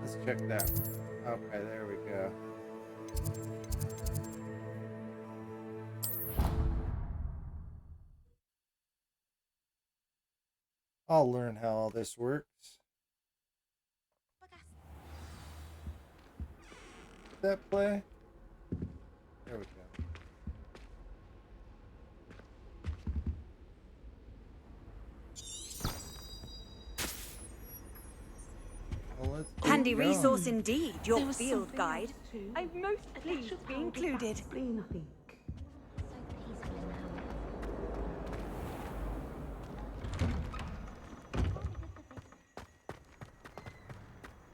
Let's check that. Okay, there we go. I'll learn how all this works. That play? There we go. Well, let's keep Handy going. resource indeed, your field guide. I'm most pleased to be included.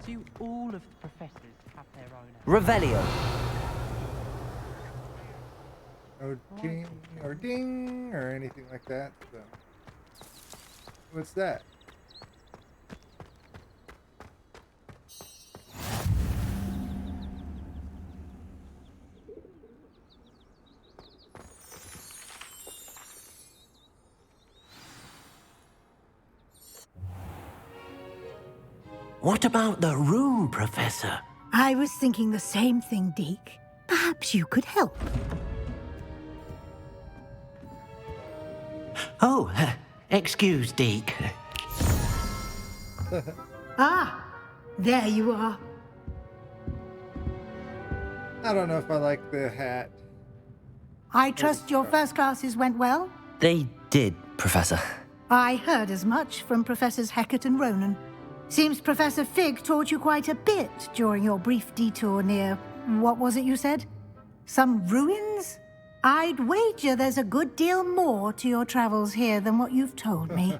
Do all of the professors have their own? Revelio. No ding or ding or anything like that. So. What's that? What about the room, Professor? I was thinking the same thing, Deke. Perhaps you could help. Oh, excuse, Deke. Ah, there you are. I don't know if I like the hat. I trust your first classes went well? They did, Professor. I heard as much from Professors Hecat and Ronan. Seems Professor Fig taught you quite a bit during your brief detour near... what was it you said? Some ruins? I'd wager there's a good deal more to your travels here than what you've told me.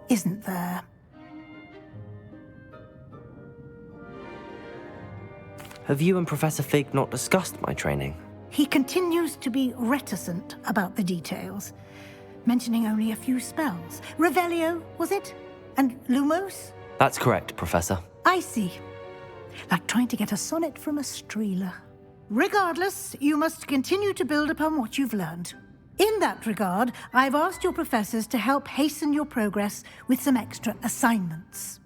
Isn't there? Have you and Professor Fig not discussed my training? He continues to be reticent about the details, mentioning only a few spells. Revelio, was it? And Lumos? That's correct, Professor. I see. Like trying to get a sonnet from a streeler. Regardless, you must continue to build upon what you've learned. In that regard, I've asked your professors to help hasten your progress with some extra assignments.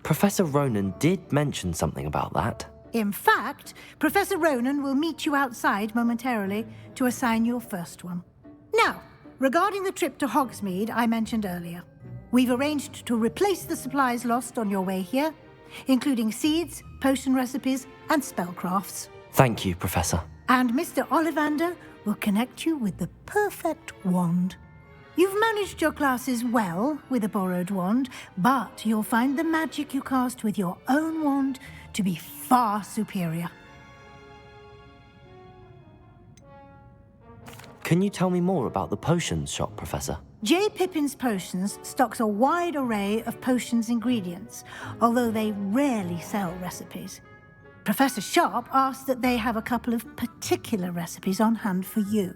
Professor Ronan did mention something about that. In fact, Professor Ronan will meet you outside momentarily to assign your first one. Now, regarding the trip to Hogsmeade I mentioned earlier, we've arranged to replace the supplies lost on your way here, including seeds, potion recipes, and spellcrafts. Thank you, Professor. And Mr. Ollivander will connect you with the perfect wand. You've managed your classes well with a borrowed wand, but you'll find the magic you cast with your own wand to be far superior. Can you tell me more about the potions shop, Professor? J. Pippin's Potions stocks a wide array of potions ingredients, although they rarely sell recipes. Professor Sharp asked that they have a couple of particular recipes on hand for you.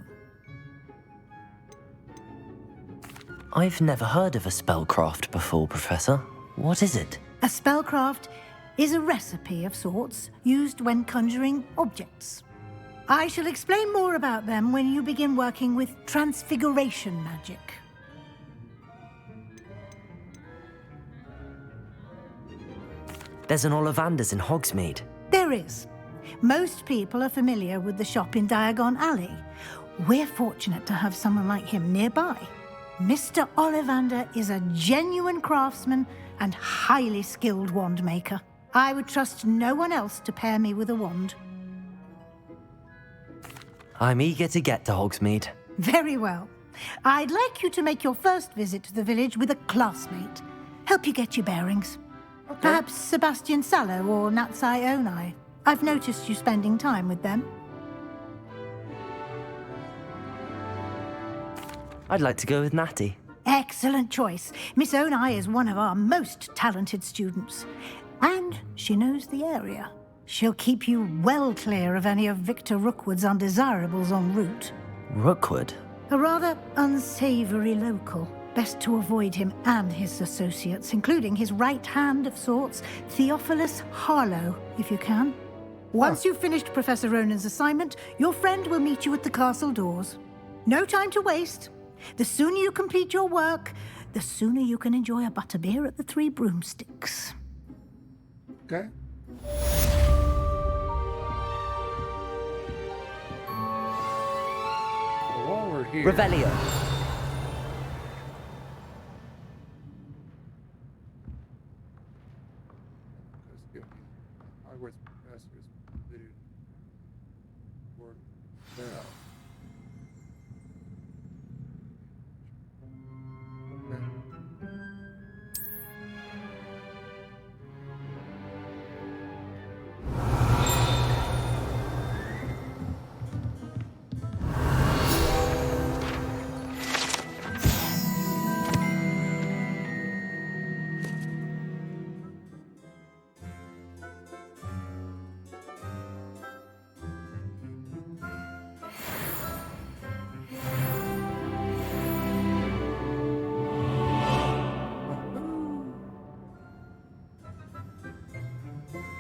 I've never heard of a spellcraft before, Professor. What is it? A spellcraft is a recipe of sorts used when conjuring objects. I shall explain more about them when you begin working with transfiguration magic. There's an Ollivander's in Hogsmeade. There is. Most people are familiar with the shop in Diagon Alley. We're fortunate to have someone like him nearby. Mr. Ollivander is a genuine craftsman and highly skilled wand maker. I would trust no one else to pair me with a wand. I'm eager to get to Hogsmeade. Very well. I'd like you to make your first visit to the village with a classmate. Help you get your bearings. Okay. Perhaps Sebastian Sallow or Natsai Onai. I've noticed you spending time with them. I'd like to go with Natty. Excellent choice. Miss Onai is one of our most talented students. And she knows the area. She'll keep you well clear of any of Victor Rookwood's undesirables en route. Rookwood? A rather unsavory local. Best to avoid him and his associates, including his right hand of sorts, Theophilus Harlow, if you can. Once you've finished Professor Ronan's assignment, your friend will meet you at the castle doors. No time to waste. The sooner you complete your work, the sooner you can enjoy a butterbeer at the Three Broomsticks. Okay. While we're here... Revelio. Hogwarts professors included board bell.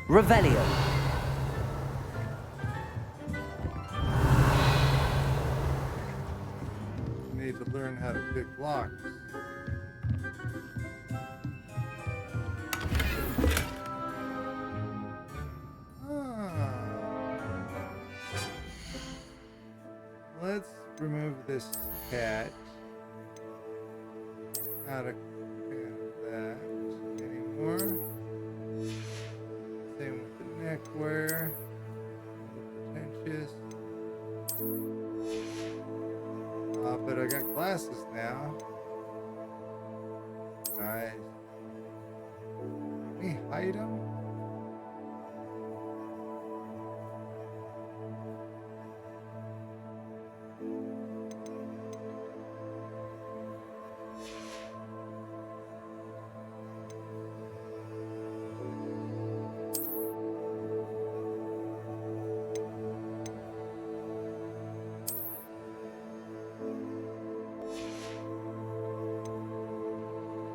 Revelio. Need to learn how to pick locks. Let's remove this cat. Out of that anymore. Same with the neckwear. Pretentious. But I got glasses now. Nice. Let me hide them.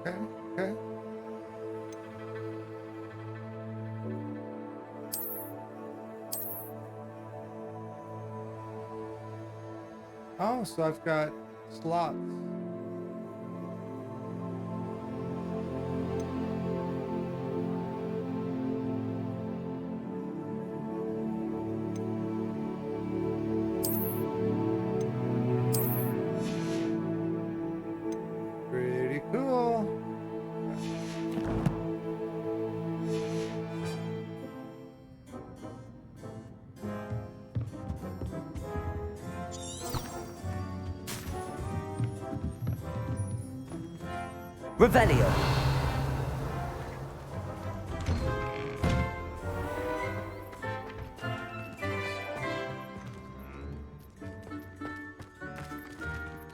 Okay. Oh, so I've got slots. Pretty cool. Revelio.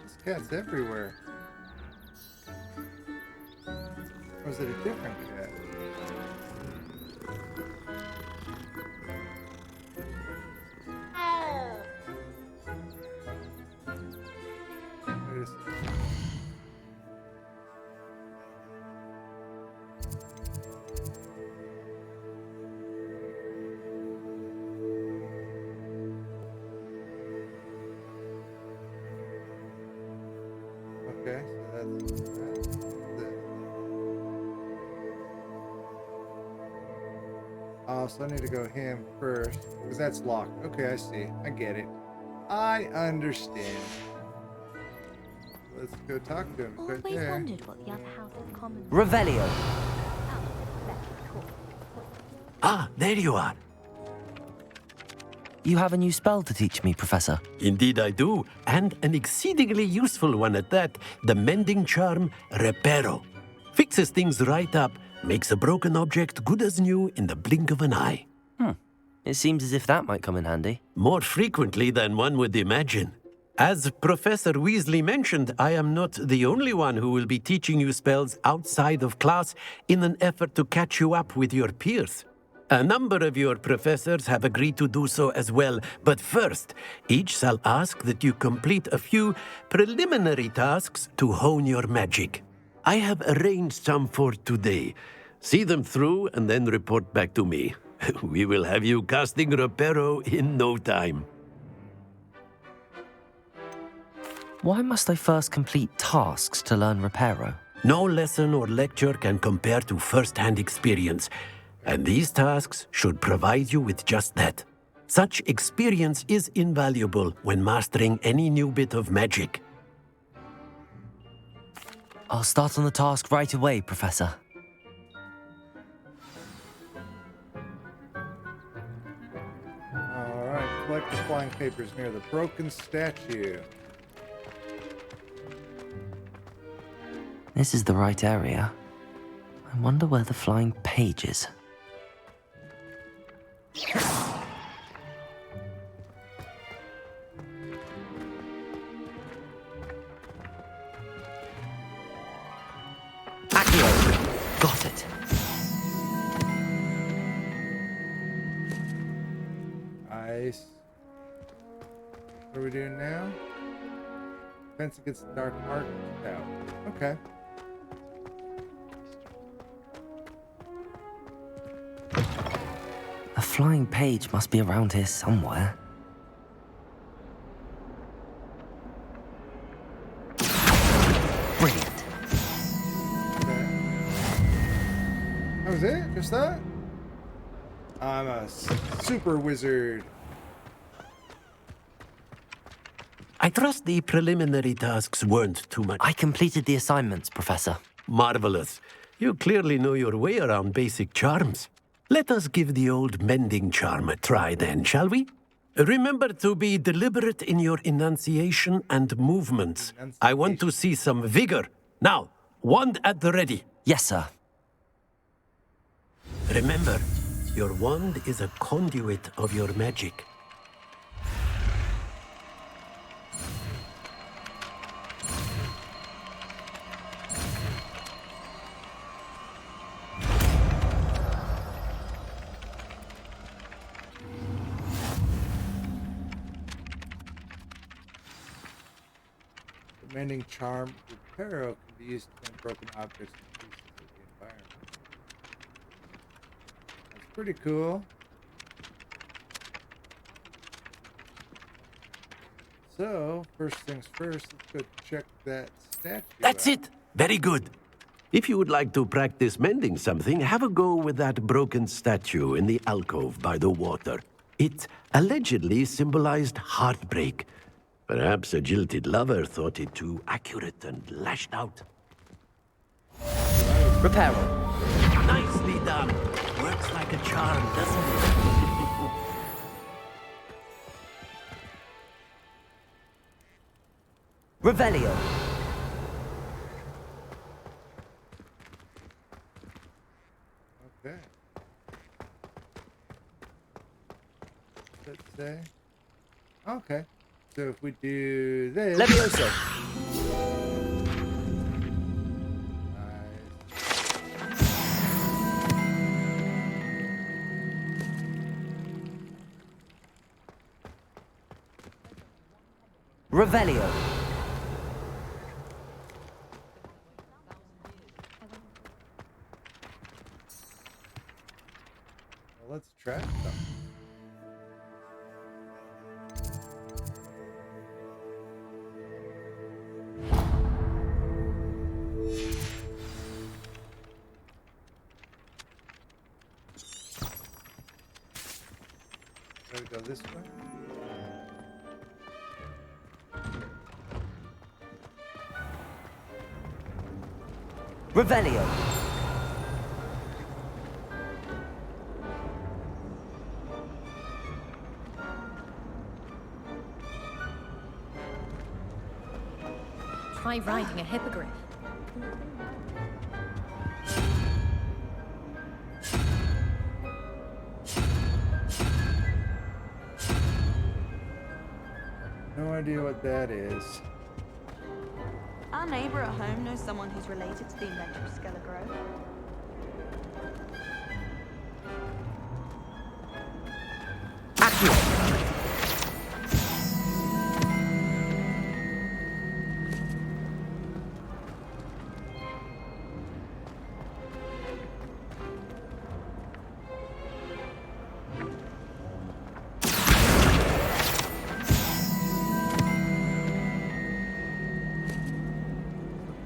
This cat's everywhere. Or is it a different cat? Wait a second. Okay, so that's it. Oh, so I need to go him first, because that's locked. Okay, I see. I get it. I understand. Let's go talk to him. It's right Always there. wondered what the other House of Commons. Revelio. Ah, there you are. You have a new spell to teach me, Professor. Indeed I do, and an exceedingly useful one at that. The mending charm, Reparo. Fixes things right up, makes a broken object good as new in the blink of an eye. It seems as if that might come in handy. More frequently than one would imagine. As Professor Weasley mentioned, I am not the only one who will be teaching you spells outside of class in an effort to catch you up with your peers. A number of your professors have agreed to do so as well, but first, each shall ask that you complete a few preliminary tasks to hone your magic. I have arranged some for today. See them through and then report back to me. We will have you casting Reparo in no time. Why must I first complete tasks to learn Reparo? No lesson or lecture can compare to first-hand experience, and these tasks should provide you with just that. Such experience is invaluable when mastering any new bit of magic. I'll start on the task right away, Professor. Alright, collect the flying papers near the broken statue. This is the right area. I wonder where the flying page is. Accio! Got it. Nice. What are we doing now? Defense against the dark art out. Okay. A flying page must be around here somewhere. Brilliant. Okay. That was it? Just that? I'm a super wizard. I trust the preliminary tasks weren't too much. I completed the assignments, Professor. Marvelous. You clearly know your way around basic charms. Let us give the old mending charm a try then, shall we? Remember to be deliberate in your enunciation and movements. I want to see some vigor. Now, wand at the ready. Yes, sir. Remember, your wand is a conduit of your magic. Mending charm Reparo can be used to mend broken objects and pieces of the environment. That's pretty cool. So, first things first, let's go check that statue That's out. it! Very good. If you would like to practice mending something, have a go with that broken statue in the alcove by the water. It allegedly symbolized heartbreak. Perhaps a jilted lover thought it too accurate and lashed out. Reparo. Nicely done. Works like a charm, doesn't it? Revelio. say? Okay. So if we do this. Levioso. Revelio. Well, let's track them. Gotta go this way. Revelio. Try riding a hippogriff. No idea what that is. Our neighbour at home knows someone who's related to the inventor of Skelegro.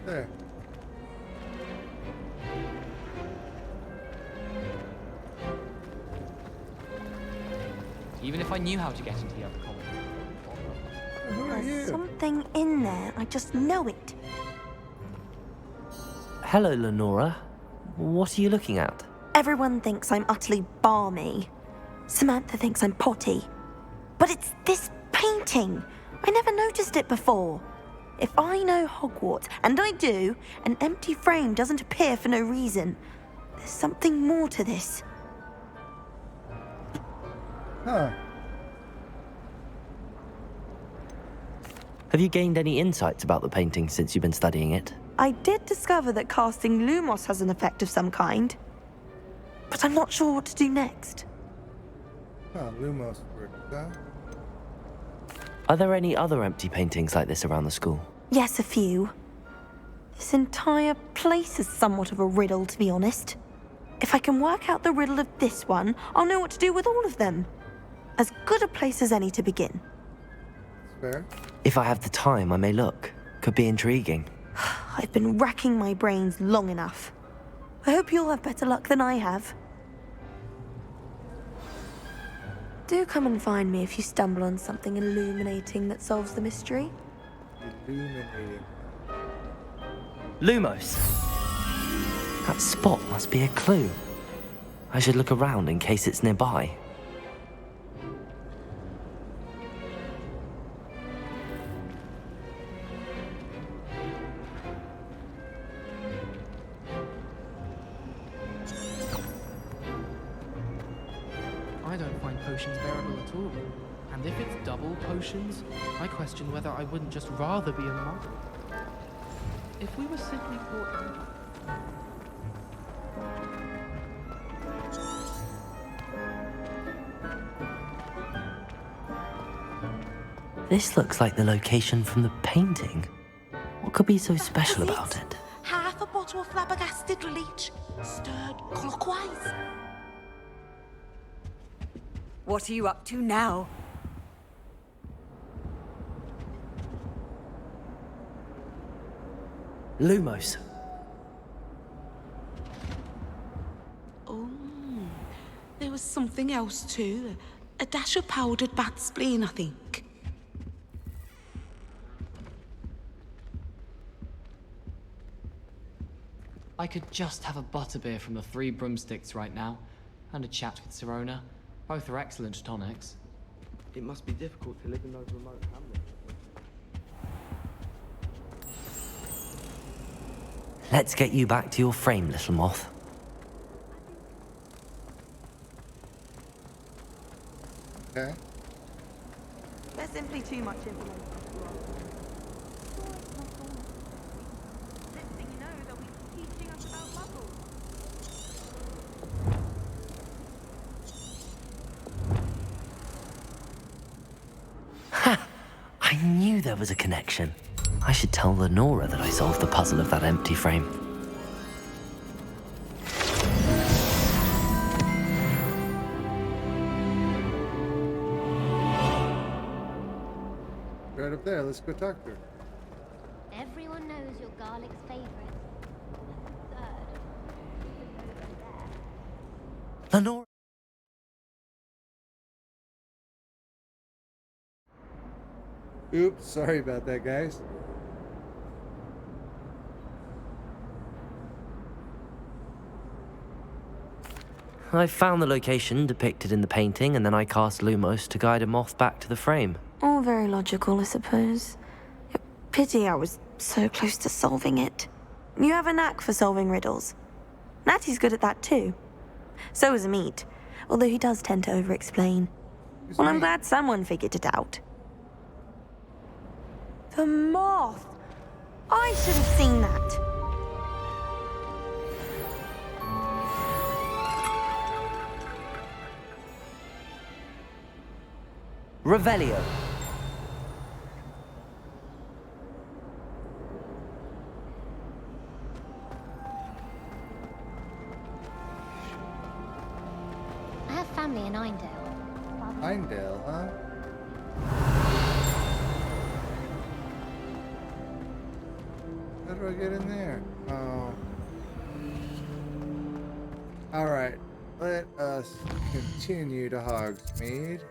There. Even if I knew how to get into the other colony. Who are There's you? something in there. I just know it. Hello, Lenora. What are you looking at? Everyone thinks I'm utterly balmy. Samantha thinks I'm potty. But it's this painting. I never noticed it before. If I know Hogwarts, and I do, an empty frame doesn't appear for no reason. There's something more to this. Huh. Have you gained any insights about the painting since you've been studying it? I did discover that casting Lumos has an effect of some kind. But I'm not sure what to do next. Huh, Lumos works, huh? Are there any other empty paintings like this around the school? Yes, a few. This entire place is somewhat of a riddle, to be honest. If I can work out the riddle of this one, I'll know what to do with all of them. As good a place as any to begin. That's fair. If I have the time, I may look. Could be intriguing. I've been racking my brains long enough. I hope you'll have better luck than I have. Do come and find me if you stumble on something illuminating that solves the mystery. Illuminating. Lumos. That spot must be a clue. I should look around in case it's nearby. I don't find potions bearable at all. And if it's double potions, I question whether I wouldn't just rather be a monk. If we were simply brought... This looks like the location from the painting. What could be so special about it? Half a bottle of flabbergasted leech, stirred clockwise. What are you up to now? Lumos. Oh, there was something else too. A dash of powdered bat spleen, I think. I could just have a butterbeer from the Three Broomsticks right now, and a chat with Sirona. Both are excellent tonics. It must be difficult to live in those remote hamlets. Let's get you back to your frame, little moth. Okay. I knew there was a connection. I should tell Lenora that I solved the puzzle of that empty frame. Right up there. Let's go talk to her. Everyone knows you're Garlic's favorite. Lenora. Oops, sorry about that, guys. I found the location depicted in the painting, and then I cast Lumos to guide a moth back to the frame. All very logical, I suppose. Pity I was so close to solving it. You have a knack for solving riddles. Natty's good at that too. So is Amit, although he does tend to over-explain. Well, I'm glad someone figured it out. The moth! I should have seen that. Revelio. I have family in Eindale. Eindale, huh? How do I get in there? Oh. Alright, let us continue to Hogsmeade.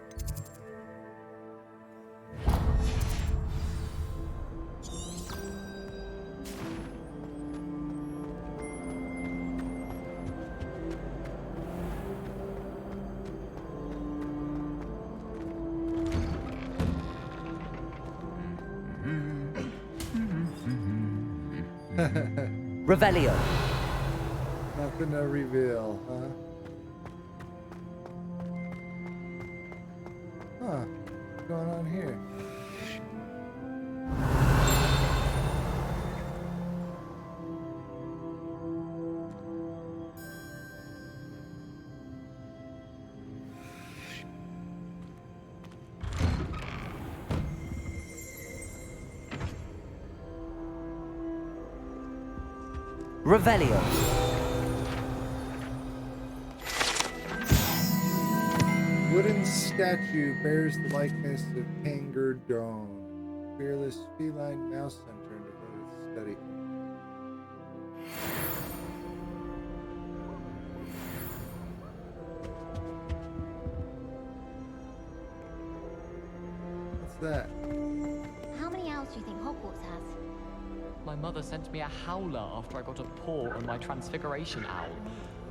Revelio. Nothing to reveal, huh? Huh. What's going on here? Revelio. Wooden statue bears the likeness of Kanger Dawn, fearless feline mouse hunter and devoted study. What's that? How many owls do you think Hogwarts has? My mother sent me a howler after I got a paw on my transfiguration owl.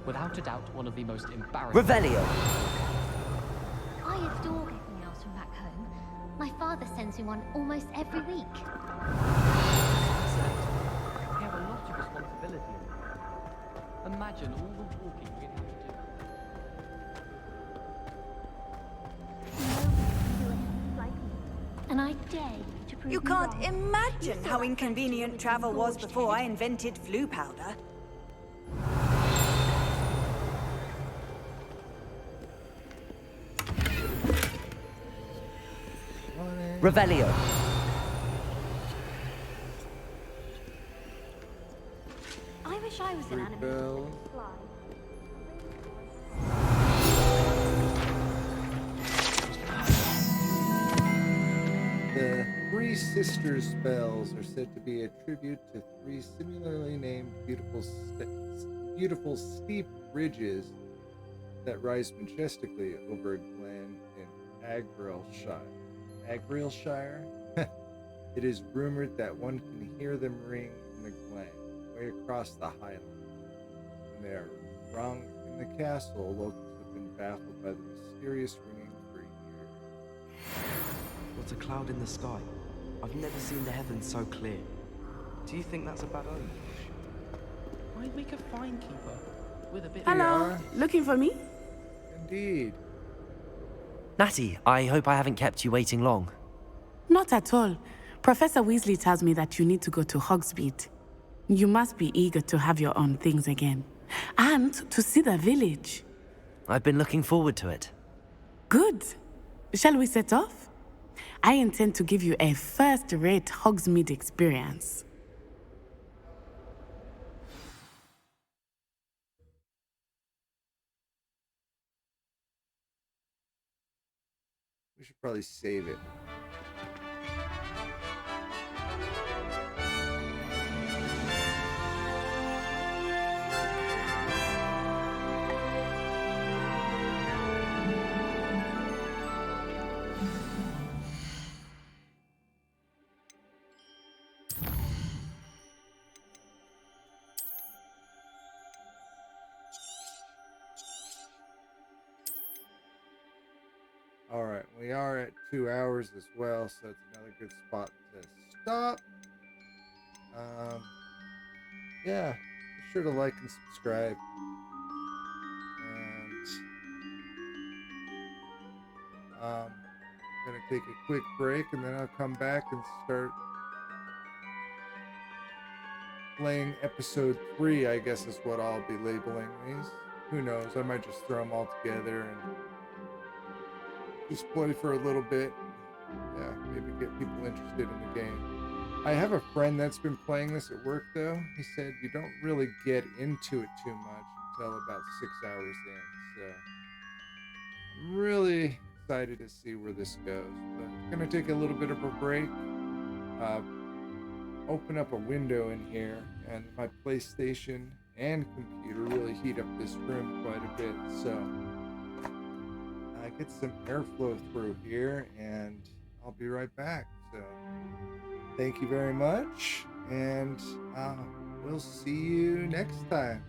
Without a doubt, one of the most embarrassing... Revelio. I adore getting owls from back home. My father sends me one almost every week. We have a lot of responsibility. Imagine all the walking we'd have to do. And I dare you to prove You me can't wrong. imagine how inconvenient travel was before I invented flu powder. Revelio. I wish I was an animal. The Three Sisters spells are said to be a tribute to three similarly named beautiful steep ridges that rise majestically over a glen in Agrilshire. It is rumored that one can hear them ring in the glen, way across the highland. When they are rung in the castle, locals have been baffled by the mysterious ringing for years. What's a cloud in the sky? I've never seen the heavens so clear. Do you think that's a bad omen? I'd make a fine keeper with a bit Hello, looking for me? Indeed. Natty, I hope I haven't kept you waiting long. Not at all. Professor Weasley tells me that you need to go to Hogsmeade. You must be eager to have your own things again. And to see the village. I've been looking forward to it. Good. Shall we set off? I intend to give you a first-rate Hogsmeade experience. We should probably save it. All right, we are at 2 hours as well, so it's another good spot to stop. Yeah, be sure to like and subscribe. And I'm gonna take a quick break, and then I'll come back and start playing episode 3. I guess is what I'll be labeling these. Who knows? I might just throw them all together and just play for a little bit. Yeah, maybe get people interested in the game. I have a friend that's been playing this at work, though. He said you don't really get into it too much until about 6 hours in. So I'm really excited to see where this goes. But I'm gonna take a little bit of a break. Open up a window in here, and my PlayStation and computer really heat up this room quite a bit. So I get some airflow through here, and I'll be right back. So thank you very much, and we'll see you next time.